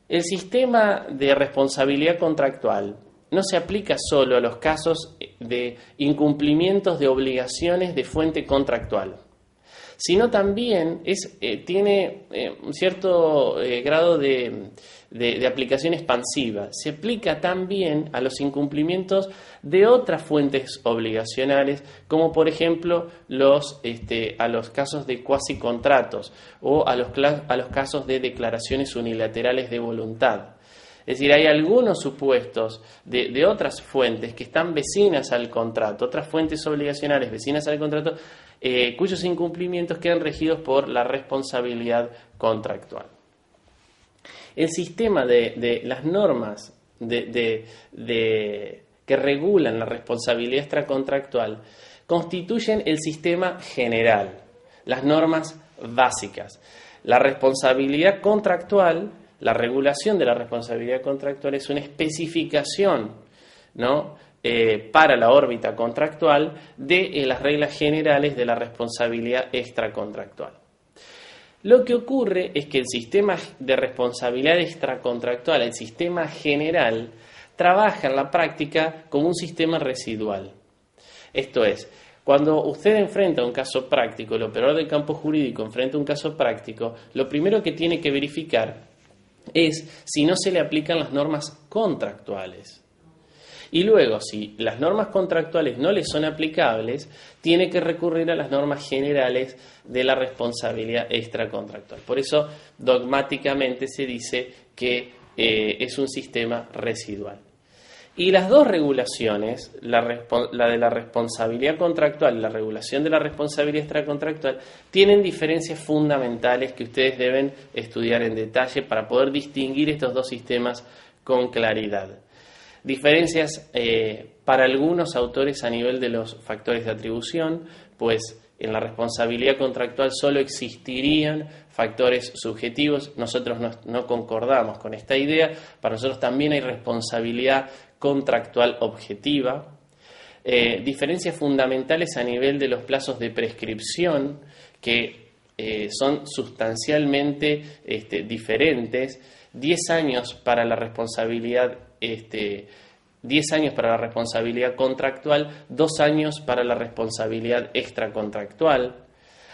El sistema de responsabilidad contractual no se aplica solo a los casos de incumplimientos de obligaciones de fuente contractual, sino también tiene un cierto grado de de aplicación expansiva, se aplica también a los incumplimientos de otras fuentes obligacionales, como por ejemplo a los casos de cuasicontratos o a los casos de declaraciones unilaterales de voluntad. Es decir, hay algunos supuestos de otras fuentes que están vecinas al contrato, otras fuentes obligacionales vecinas al contrato, cuyos incumplimientos quedan regidos por la responsabilidad contractual. El sistema de las normas que regulan la responsabilidad extracontractual constituyen el sistema general, las normas básicas. La responsabilidad contractual, la regulación de la responsabilidad contractual es una especificación, ¿no?, para la órbita contractual de las reglas generales de la responsabilidad extracontractual. Lo que ocurre es que el sistema de responsabilidad extracontractual, el sistema general, trabaja en la práctica como un sistema residual. Esto es, cuando usted enfrenta un caso práctico, el operador del campo jurídico enfrenta un caso práctico, lo primero que tiene que verificar es si no se le aplican las normas contractuales. Y luego, si las normas contractuales no le son aplicables, tiene que recurrir a las normas generales de la responsabilidad extracontractual. Por eso, dogmáticamente se dice que es un sistema residual. Y las dos regulaciones, la de la responsabilidad contractual y la regulación de la responsabilidad extracontractual, tienen diferencias fundamentales que ustedes deben estudiar en detalle para poder distinguir estos dos sistemas con claridad. Diferencias para algunos autores a nivel de los factores de atribución, pues en la responsabilidad contractual solo existirían factores subjetivos. Nosotros no concordamos con esta idea. Para nosotros también hay responsabilidad contractual objetiva. Diferencias fundamentales a nivel de los plazos de prescripción, que son sustancialmente diferentes. 10 años para la responsabilidad 10 años para la responsabilidad contractual, 2 años para la responsabilidad extracontractual.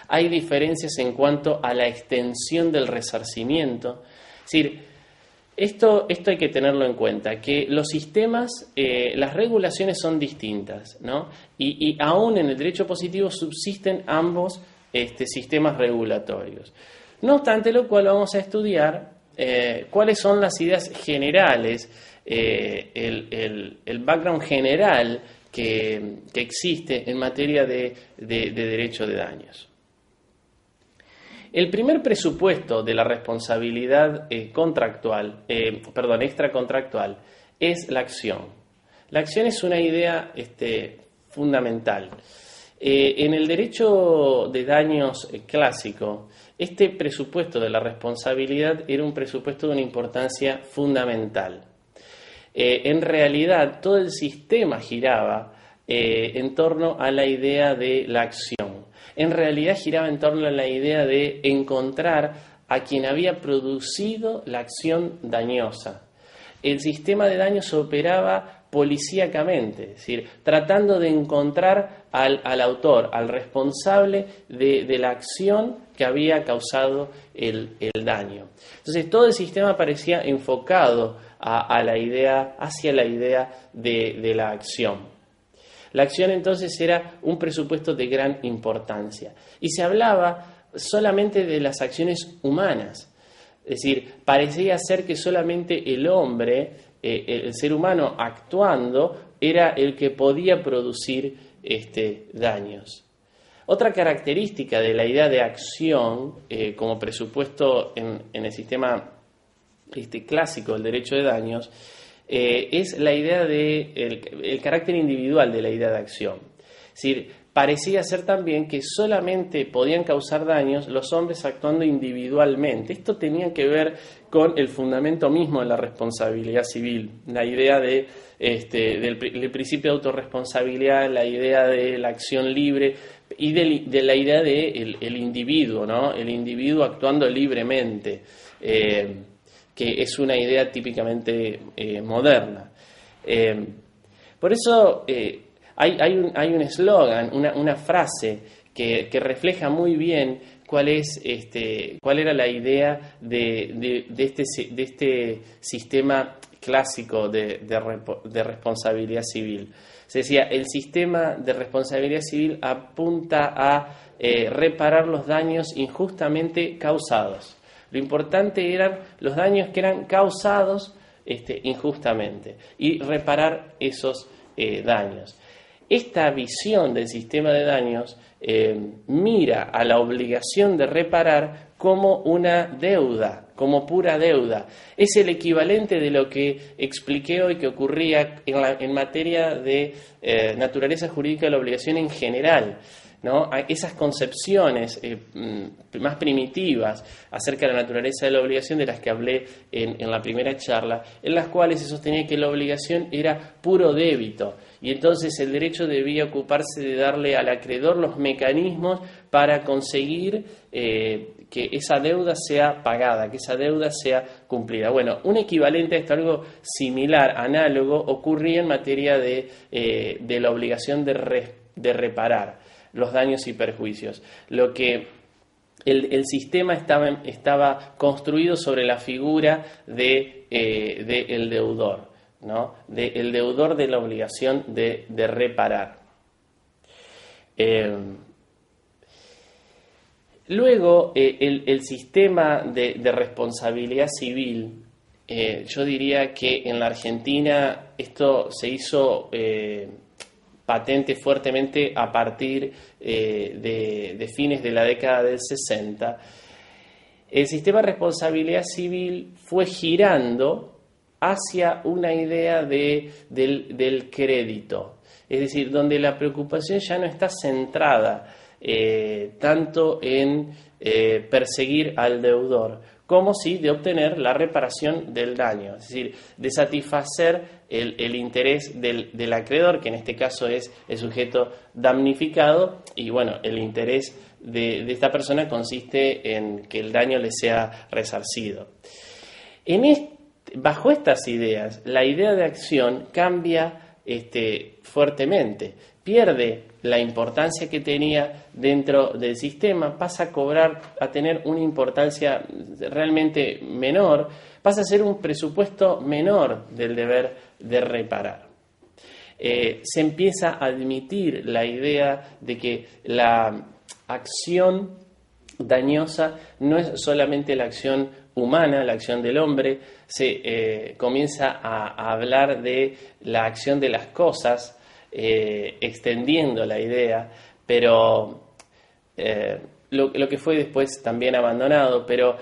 Hay diferencias en cuanto a la extensión del resarcimiento. Es decir, esto hay que tenerlo en cuenta, que los sistemas, las regulaciones son distintas, ¿no? Y aún en el derecho positivo subsisten ambos sistemas regulatorios. No obstante lo cual vamos a estudiar cuáles son las ideas generales, el background general que existe en materia de derecho de daños. El primer presupuesto de la responsabilidad extracontractual es la acción. La acción es una idea fundamental. En el derecho de daños clásico, este presupuesto de la responsabilidad era un presupuesto de una importancia fundamental. En realidad, todo el sistema giraba en torno a la idea de la acción. En realidad giraba en torno a la idea de encontrar a quien había producido la acción dañosa. El sistema de daños operaba policíacamente, es decir, tratando de encontrar al autor, al responsable de la acción que había causado el daño. Entonces, todo el sistema parecía enfocado hacia la idea de la acción. La acción entonces era un presupuesto de gran importancia y se hablaba solamente de las acciones humanas. Es decir, parecía ser que solamente el hombre, el ser humano actuando, era el que podía producir daños. Otra característica de la idea de acción como presupuesto en el sistema clásico del derecho de daños es la idea el carácter individual de la idea de acción. Es decir, parecía ser también que solamente podían causar daños los hombres actuando individualmente. Esto tenía que ver con el fundamento mismo de la responsabilidad civil, la idea del principio de autorresponsabilidad, la idea de la acción libre y de la idea del individuo, ¿no? El individuo actuando libremente, que es una idea típicamente moderna. Por eso hay un eslogan, una frase que refleja muy bien cuál era la idea de este sistema clásico de responsabilidad civil. Se decía, el sistema de responsabilidad civil apunta a reparar los daños injustamente causados. Lo importante eran los daños que eran causados injustamente y reparar esos daños. Esta visión del sistema de daños mira a la obligación de reparar como una deuda, como pura deuda. Es el equivalente de lo que expliqué hoy que ocurría en materia de naturaleza jurídica de la obligación en general, ¿no? Esas concepciones más primitivas acerca de la naturaleza de la obligación de las que hablé en la primera charla, en las cuales se sostenía que la obligación era puro débito y entonces el derecho debía ocuparse de darle al acreedor los mecanismos para conseguir que esa deuda sea pagada, que esa deuda sea cumplida. Bueno, un equivalente a esto, algo similar, análogo, ocurría en materia de la obligación de reparar los daños y perjuicios. Lo que el sistema estaba construido sobre la figura del deudor, ¿no? El deudor de la obligación de reparar. Luego, el sistema de responsabilidad civil, yo diría que en la Argentina esto se hizo patente fuertemente a partir de fines de la década del 60. El sistema de responsabilidad civil fue girando hacia una idea del crédito, es decir, donde la preocupación ya no está centrada tanto en perseguir al deudor, como sí de obtener la reparación del daño, es decir, de satisfacer el interés del acreedor, que en este caso es el sujeto damnificado, y bueno, el interés de esta persona consiste en que el daño le sea resarcido. Bajo estas ideas, la idea de acción cambia fuertemente, pierde la importancia que tenía dentro del sistema, pasa a tener una importancia realmente menor, pasa a ser un presupuesto menor del deber de reparar. Se empieza a admitir la idea de que la acción dañosa no es solamente la acción humana, la acción del hombre, se comienza a hablar de la acción de las cosas, extendiendo la idea, pero lo que fue después también abandonado, pero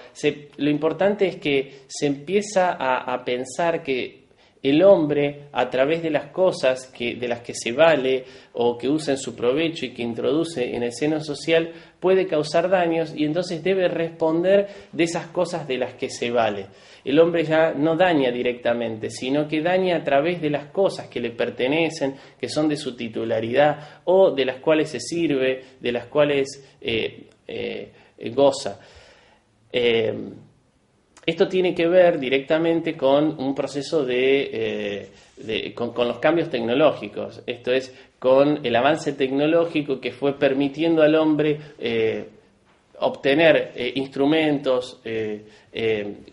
lo importante es que se empieza a pensar que el hombre, a través de las cosas de las que se vale o que usa en su provecho y que introduce en el seno social, puede causar daños y entonces debe responder de esas cosas de las que se vale. El hombre ya no daña directamente, sino que daña a través de las cosas que le pertenecen, que son de su titularidad o de las cuales se sirve, de las cuales goza. Esto tiene que ver directamente con un proceso con los cambios tecnológicos, esto es, con el avance tecnológico que fue permitiendo al hombre obtener instrumentos,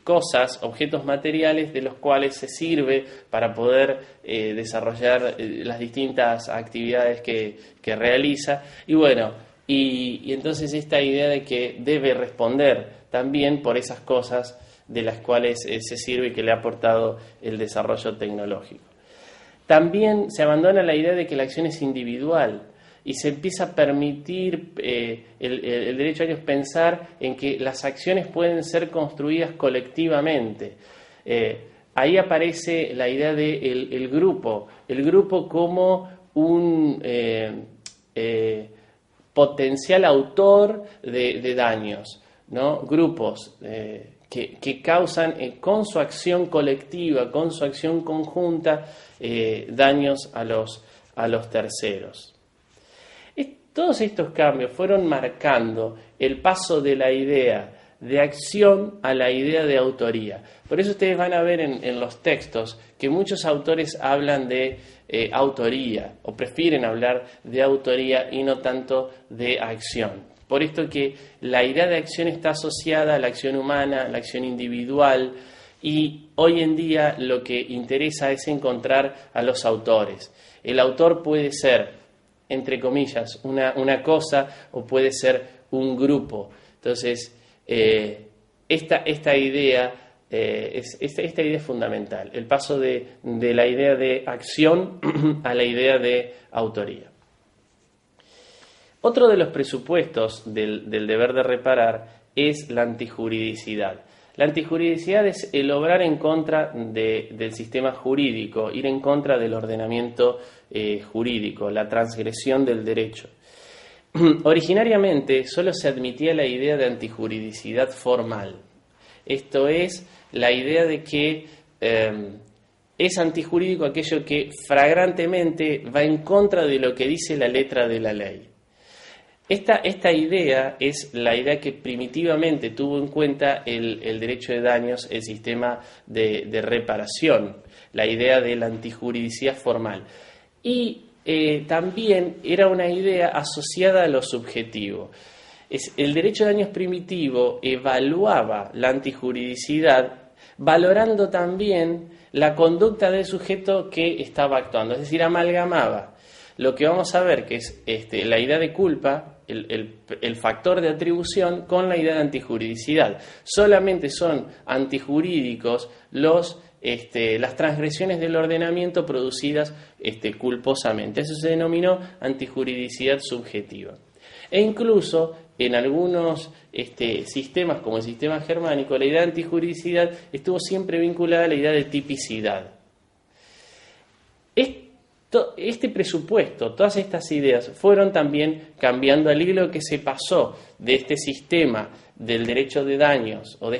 cosas, objetos materiales de los cuales se sirve para poder desarrollar las distintas actividades que realiza. Y bueno, y entonces esta idea de que debe responder también por esas cosas de las cuales se sirve y que le ha aportado el desarrollo tecnológico. También se abandona la idea de que la acción es individual y se empieza a permitir el derecho a ellos pensar en que las acciones pueden ser construidas colectivamente. Ahí aparece la idea de el grupo como un potencial autor de daños, ¿no? Grupos que causan con su acción colectiva, con su acción conjunta, daños a los terceros. Todos estos cambios fueron marcando el paso de la idea de acción a la idea de autoría. Por eso ustedes van a ver en los textos que muchos autores hablan de autoría o prefieren hablar de autoría y no tanto de acción. Por esto que la idea de acción está asociada a la acción humana, a la acción individual, y hoy en día lo que interesa es encontrar a los autores. El autor puede ser, entre comillas, una cosa o puede ser un grupo. Entonces, esta idea es fundamental, el paso de la idea de acción a la idea de autoría. Otro de los presupuestos del deber de reparar es la antijuridicidad. La antijuridicidad es el obrar en contra del sistema jurídico, ir en contra del ordenamiento jurídico, la transgresión del derecho. Originariamente solo se admitía la idea de antijuridicidad formal. Esto es la idea de que es antijurídico aquello que flagrantemente va en contra de lo que dice la letra de la ley. Esta idea es la idea que primitivamente tuvo en cuenta el derecho de daños, el sistema de reparación, la idea de la antijuridicidad formal. Y también era una idea asociada a lo subjetivo. El derecho de daños primitivo evaluaba la antijuridicidad valorando también la conducta del sujeto que estaba actuando, es decir, amalgamaba lo que vamos a ver que es la idea de culpa, el factor de atribución, con la idea de antijuridicidad. Solamente son antijurídicos las transgresiones del ordenamiento producidas culposamente. Eso se denominó antijuridicidad subjetiva. E incluso en algunos sistemas, como el sistema germánico, la idea de antijuridicidad estuvo siempre vinculada a la idea de tipicidad. Este presupuesto, todas estas ideas fueron también cambiando al hilo que se pasó de este sistema del derecho de daños o de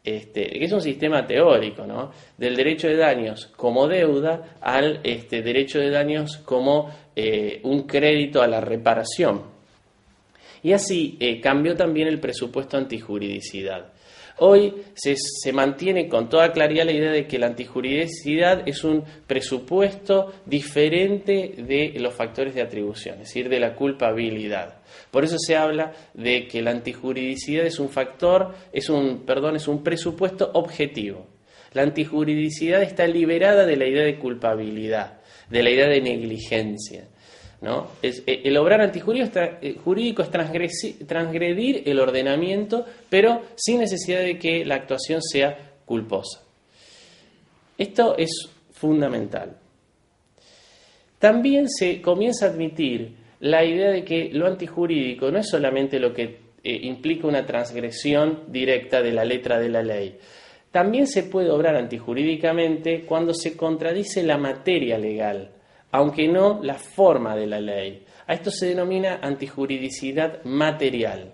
que es un sistema teórico, ¿no?, del derecho de daños como deuda al derecho de daños como un crédito a la reparación. Y así cambió también el presupuesto antijuridicidad. Hoy se mantiene con toda claridad la idea de que la antijuridicidad es un presupuesto diferente de los factores de atribución, es decir, de la culpabilidad. Por eso se habla de que la antijuridicidad es un presupuesto objetivo. La antijuridicidad está liberada de la idea de culpabilidad, de la idea de negligencia, ¿no? El obrar antijurídico es transgredir el ordenamiento, pero sin necesidad de que la actuación sea culposa. Esto es fundamental. También se comienza a admitir la idea de que lo antijurídico no es solamente lo que implica una transgresión directa de la letra de la ley. También se puede obrar antijurídicamente cuando se contradice la materia legal, aunque no la forma de la ley. A esto se denomina antijuridicidad material,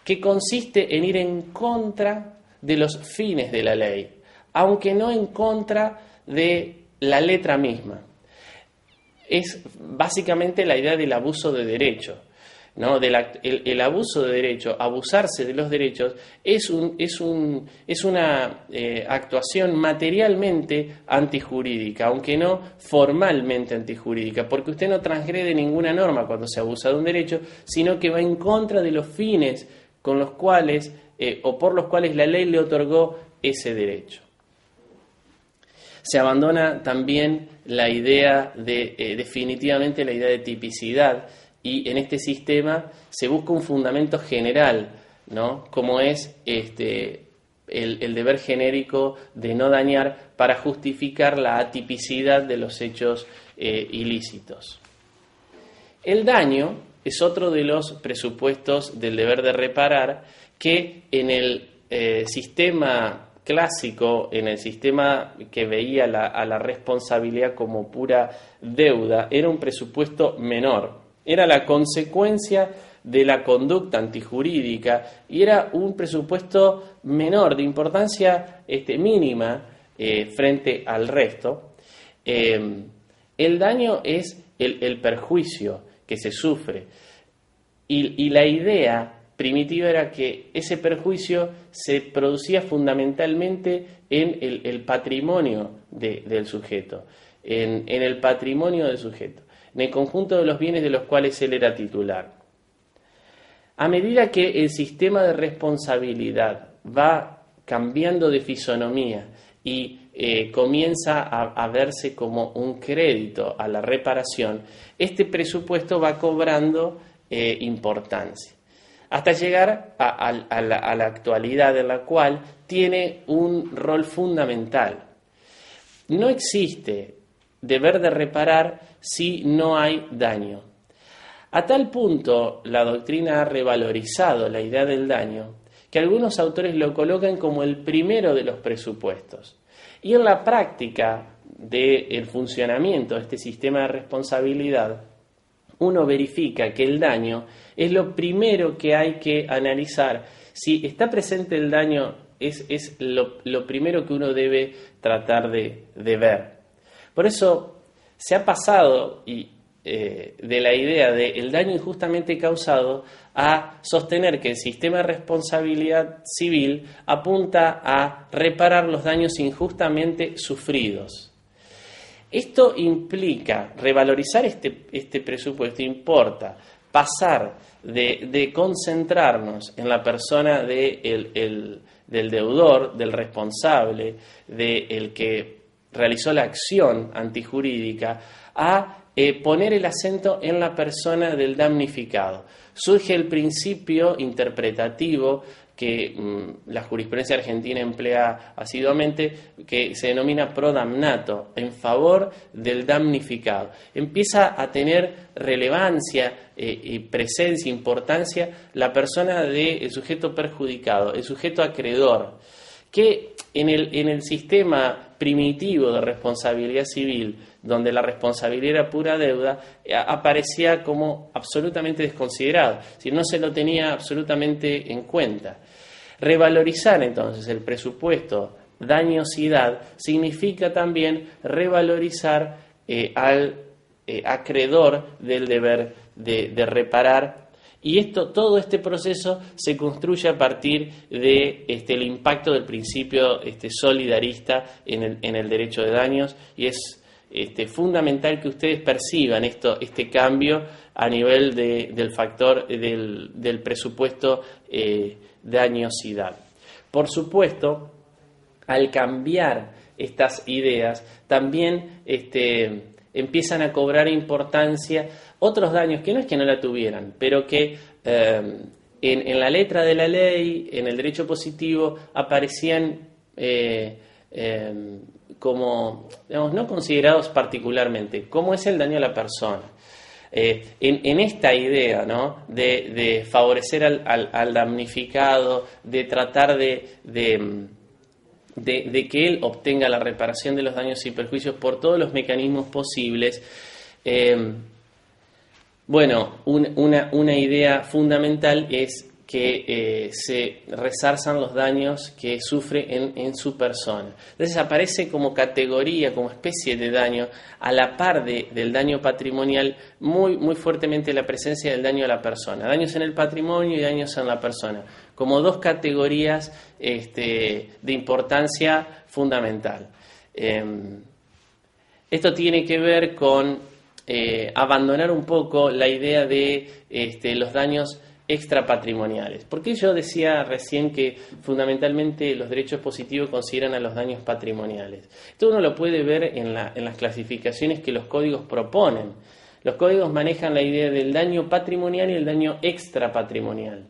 que consiste en ir en contra de los fines de la ley, aunque no en contra de la letra misma. Es básicamente la idea del abuso de derecho, ¿no? El abuso de derecho, abusarse de los derechos, es una actuación materialmente antijurídica, aunque no formalmente antijurídica, porque usted no transgrede ninguna norma cuando se abusa de un derecho, sino que va en contra de los fines con los cuales o por los cuales la ley le otorgó ese derecho. Se abandona también la idea definitivamente la idea de tipicidad, y en este sistema se busca un fundamento general, ¿no?, como es el deber genérico de no dañar para justificar la atipicidad de los hechos ilícitos. El daño es otro de los presupuestos del deber de reparar que en el sistema clásico, en el sistema que veía a la responsabilidad como pura deuda, era un presupuesto menor. Era la consecuencia de la conducta antijurídica y era un presupuesto menor, de importancia mínima frente al resto. El daño es el perjuicio que se sufre y la idea primitiva era que ese perjuicio se producía fundamentalmente en el patrimonio del sujeto, en el patrimonio del sujeto, en el conjunto de los bienes de los cuales él era titular. A medida que el sistema de responsabilidad va cambiando de fisonomía y comienza a verse como un crédito a la reparación, este presupuesto va cobrando importancia, hasta llegar a la actualidad, en la cual tiene un rol fundamental. No existe deber de reparar si no hay daño. A tal punto, la doctrina ha revalorizado la idea del daño que algunos autores lo colocan como el primero de los presupuestos. Y en la práctica del funcionamiento de este sistema de responsabilidad, uno verifica que el daño es lo primero que hay que analizar. Si está presente el daño, es lo primero que uno debe tratar de ver. Por eso se ha pasado de la idea del daño injustamente causado a sostener que el sistema de responsabilidad civil apunta a reparar los daños injustamente sufridos. Esto implica revalorizar este presupuesto, importa pasar de concentrarnos en la persona del deudor, del responsable, del que realizó la acción antijurídica, a poner el acento en la persona del damnificado. Surge el principio interpretativo que la jurisprudencia argentina emplea asiduamente, que se denomina pro damnato, en favor del damnificado. Empieza a tener relevancia y presencia, importancia, la persona del sujeto perjudicado, el sujeto acreedor, que en el sistema primitivo de responsabilidad civil, donde la responsabilidad era pura deuda, aparecía como absolutamente desconsiderado, es decir, no se lo tenía absolutamente en cuenta. Revalorizar entonces el presupuesto dañosidad significa también revalorizar al acreedor del deber de reparar. Y todo este proceso se construye a partir de el impacto del principio solidarista en el derecho de daños, y es fundamental que ustedes perciban este cambio a nivel del factor del presupuesto dañosidad. Por supuesto, al cambiar estas ideas, también empiezan a cobrar importancia otros daños que no es que no la tuvieran, pero que en la letra de la ley, en el derecho positivo, aparecían como, digamos, no considerados particularmente, como es el daño a la persona. En esta idea, ¿no?, de favorecer al damnificado, de tratar de que él obtenga la reparación de los daños y perjuicios por todos los mecanismos posibles. Una idea fundamental es que se resarzan los daños que sufre en su persona. Entonces aparece como categoría, como especie de daño, a la par del daño patrimonial, muy, muy fuertemente la presencia del daño a la persona. Daños en el patrimonio y daños en la persona, como dos categorías de importancia fundamental. Esto tiene que ver con abandonar un poco la idea de los daños extrapatrimoniales. Porque yo decía recién que fundamentalmente los derechos positivos consideran a los daños patrimoniales. Esto uno lo puede ver en las clasificaciones que los códigos proponen. Los códigos manejan la idea del daño patrimonial y el daño extrapatrimonial.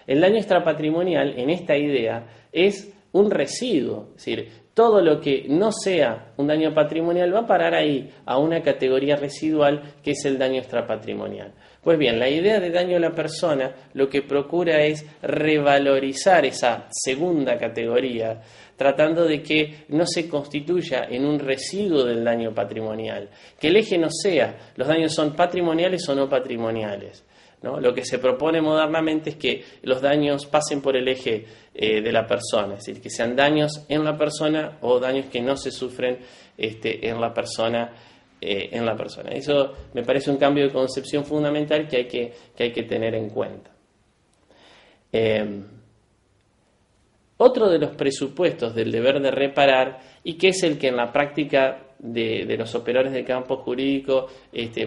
El daño extrapatrimonial, en esta idea, es un residuo, es decir, todo lo que no sea un daño patrimonial va a parar ahí, a una categoría residual que es el daño extrapatrimonial. Pues bien, la idea de daño a la persona lo que procura es revalorizar esa segunda categoría, tratando de que no se constituya en un residuo del daño patrimonial, que el eje no sea los daños son patrimoniales o no patrimoniales, ¿no? Lo que se propone modernamente es que los daños pasen por el eje de la persona, es decir, que sean daños en la persona o daños que no se sufren en la persona. Eso me parece un cambio de concepción fundamental que hay que tener en cuenta. Otro de los presupuestos del deber de reparar, y que es el que en la práctica de los operadores del campo jurídico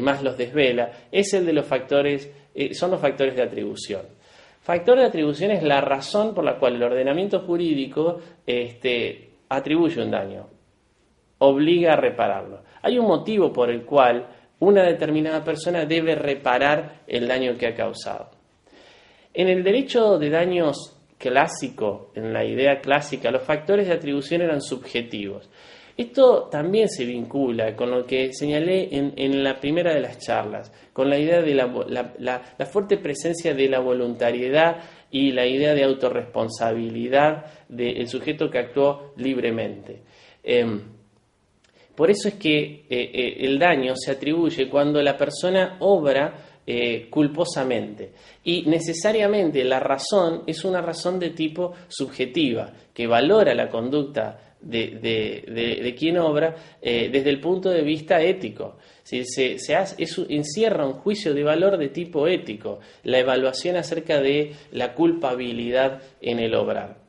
más los desvela, es el de los factores, son los factores de atribución. Factor de atribución es la razón por la cual el ordenamiento jurídico atribuye un daño, obliga a repararlo. Hay un motivo por el cual una determinada persona debe reparar el daño que ha causado. En el derecho de daños clásico, en la idea clásica, los factores de atribución eran subjetivos. Esto también se vincula con lo que señalé en la primera de las charlas, con la idea de la fuerte presencia de la voluntariedad y la idea de autorresponsabilidad del sujeto que actuó libremente. Por eso es que el daño se atribuye cuando la persona obra culposamente, y necesariamente la razón es una razón de tipo subjetiva que valora la conducta de quien obra desde el punto de vista ético. Eso encierra un juicio de valor de tipo ético, la evaluación acerca de la culpabilidad en el obrar.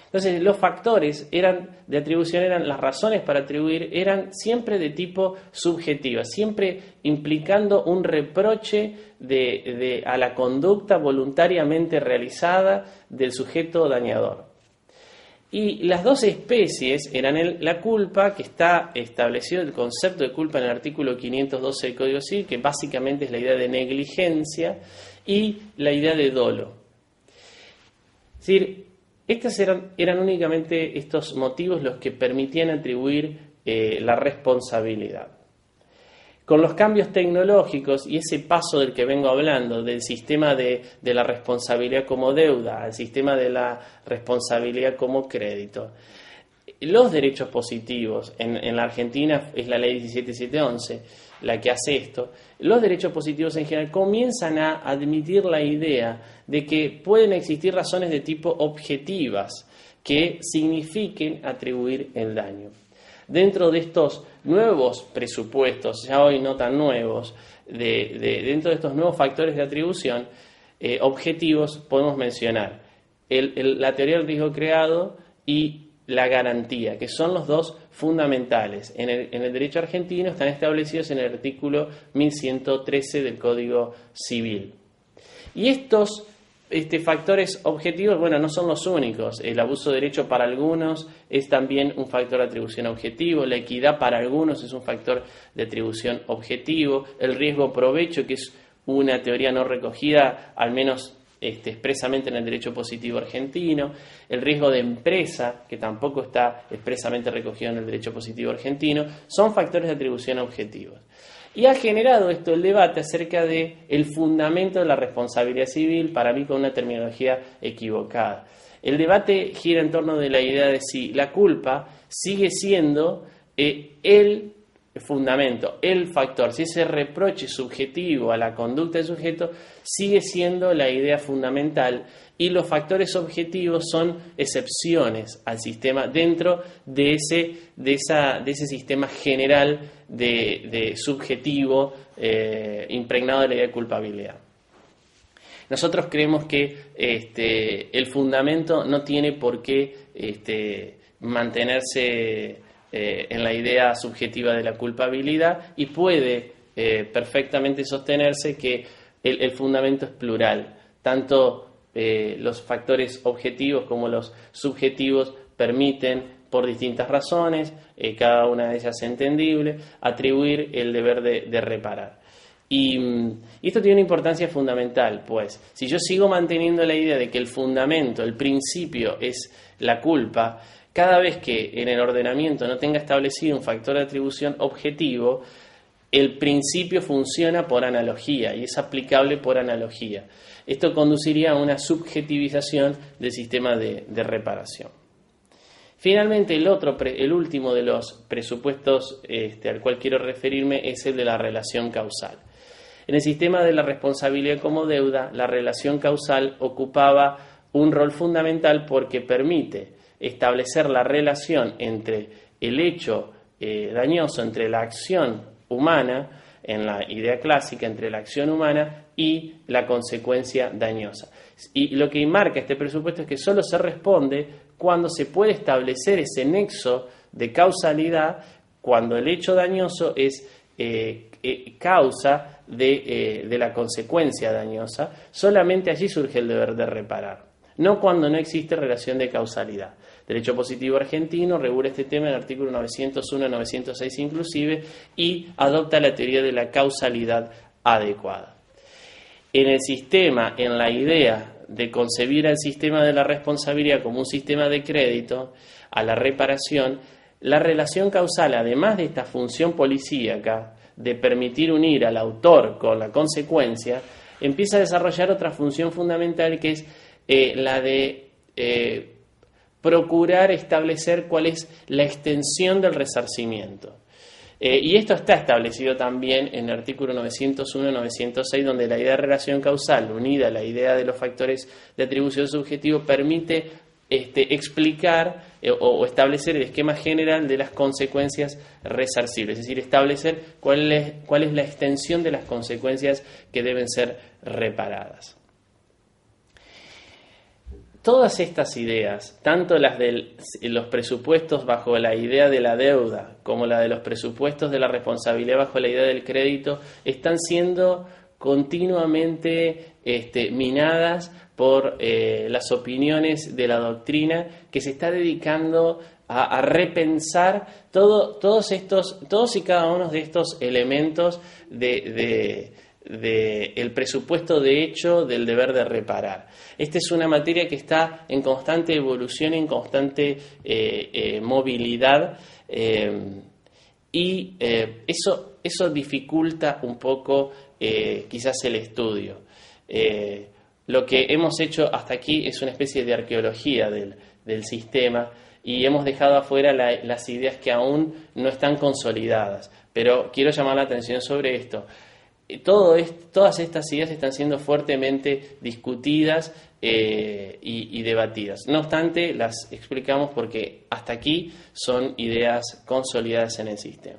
Entonces, los factores de atribución eran las razones para atribuir, eran siempre de tipo subjetiva, siempre implicando un reproche a la conducta voluntariamente realizada del sujeto dañador. Y las dos especies eran la culpa, que está establecido el concepto de culpa en el artículo 512 del Código Civil, que básicamente es la idea de negligencia, y la idea de dolo. Es decir, estos eran únicamente estos motivos los que permitían atribuir la responsabilidad. Con los cambios tecnológicos y ese paso del que vengo hablando, del sistema de la responsabilidad como deuda al sistema de la responsabilidad como crédito, los derechos positivos, en la Argentina es la ley 17711 la que hace esto, los derechos positivos en general comienzan a admitir la idea de que pueden existir razones de tipo objetivas que signifiquen atribuir el daño. Dentro de estos nuevos presupuestos, ya hoy no tan nuevos, dentro de estos nuevos factores de atribución objetivos, podemos mencionar la teoría del riesgo creado y la garantía, que son los dos fundamentales. En el derecho argentino están establecidos en el artículo 1113 del Código Civil. Y estos factores objetivos, no son los únicos. El abuso de derecho para algunos es también un factor de atribución objetivo, la equidad para algunos es un factor de atribución objetivo, el riesgo provecho, que es una teoría no recogida, al menos expresamente en el derecho positivo argentino, el riesgo de empresa, que tampoco está expresamente recogido en el derecho positivo argentino, son factores de atribución objetivos. Y ha generado esto el debate acerca de el fundamento de la responsabilidad civil, para mí con una terminología equivocada. El debate gira en torno de la idea de si la culpa sigue siendo el fundamento, el factor, si ese reproche subjetivo a la conducta del sujeto sigue siendo la idea fundamental y los factores objetivos son excepciones al sistema dentro de ese sistema general de subjetivo impregnado de la idea de culpabilidad. Nosotros creemos que el fundamento no tiene por qué mantenerse en la idea subjetiva de la culpabilidad y puede perfectamente sostenerse que el fundamento es plural. Tanto los factores objetivos como los subjetivos permiten, por distintas razones, cada una de ellas entendible, atribuir el deber de reparar. Y esto tiene una importancia fundamental, pues si yo sigo manteniendo la idea de que el fundamento, el principio es la culpa, cada vez que en el ordenamiento no tenga establecido un factor de atribución objetivo, el principio funciona por analogía y es aplicable por analogía. Esto conduciría a una subjetivización del sistema de reparación. Finalmente, el último de los presupuestos al cual quiero referirme es el de la relación causal. En el sistema de la responsabilidad como deuda, la relación causal ocupaba un rol fundamental porque permite establecer la relación entre el hecho dañoso, entre la acción humana, en la idea clásica, entre la acción humana y la consecuencia dañosa. Y lo que marca este presupuesto es que solo se responde cuando se puede establecer ese nexo de causalidad, cuando el hecho dañoso es causa de la consecuencia dañosa, solamente allí surge el deber de reparar, no cuando no existe relación de causalidad. Derecho positivo argentino regula este tema en el artículo 901, 906 inclusive, y adopta la teoría de la causalidad adecuada. En el sistema, en la idea de concebir al sistema de la responsabilidad como un sistema de crédito a la reparación, la relación causal, además de esta función policíaca de permitir unir al autor con la consecuencia, empieza a desarrollar otra función fundamental, que es la de procurar establecer cuál es la extensión del resarcimiento. Y esto está establecido también en el artículo 901, 906, donde la idea de relación causal, unida a la idea de los factores de atribución subjetivo, permite explicar o establecer el esquema general de las consecuencias resarcibles, es decir, establecer cuál es la extensión de las consecuencias que deben ser reparadas. Todas estas ideas, tanto las de los presupuestos bajo la idea de la deuda como la de los presupuestos de la responsabilidad bajo la idea del crédito, están siendo continuamente minadas por las opiniones de la doctrina, que se está dedicando a repensar todos y cada uno de estos elementos de el presupuesto de hecho del deber de reparar. Esta es una materia que está en constante evolución, en constante movilidad, y eso dificulta un poco quizás el estudio. Lo que hemos hecho hasta aquí es una especie de arqueología del sistema, y hemos dejado afuera las ideas que aún no están consolidadas. Pero quiero llamar la atención sobre esto. Todas estas ideas están siendo fuertemente discutidas y debatidas. No obstante, las explicamos porque hasta aquí son ideas consolidadas en el sistema.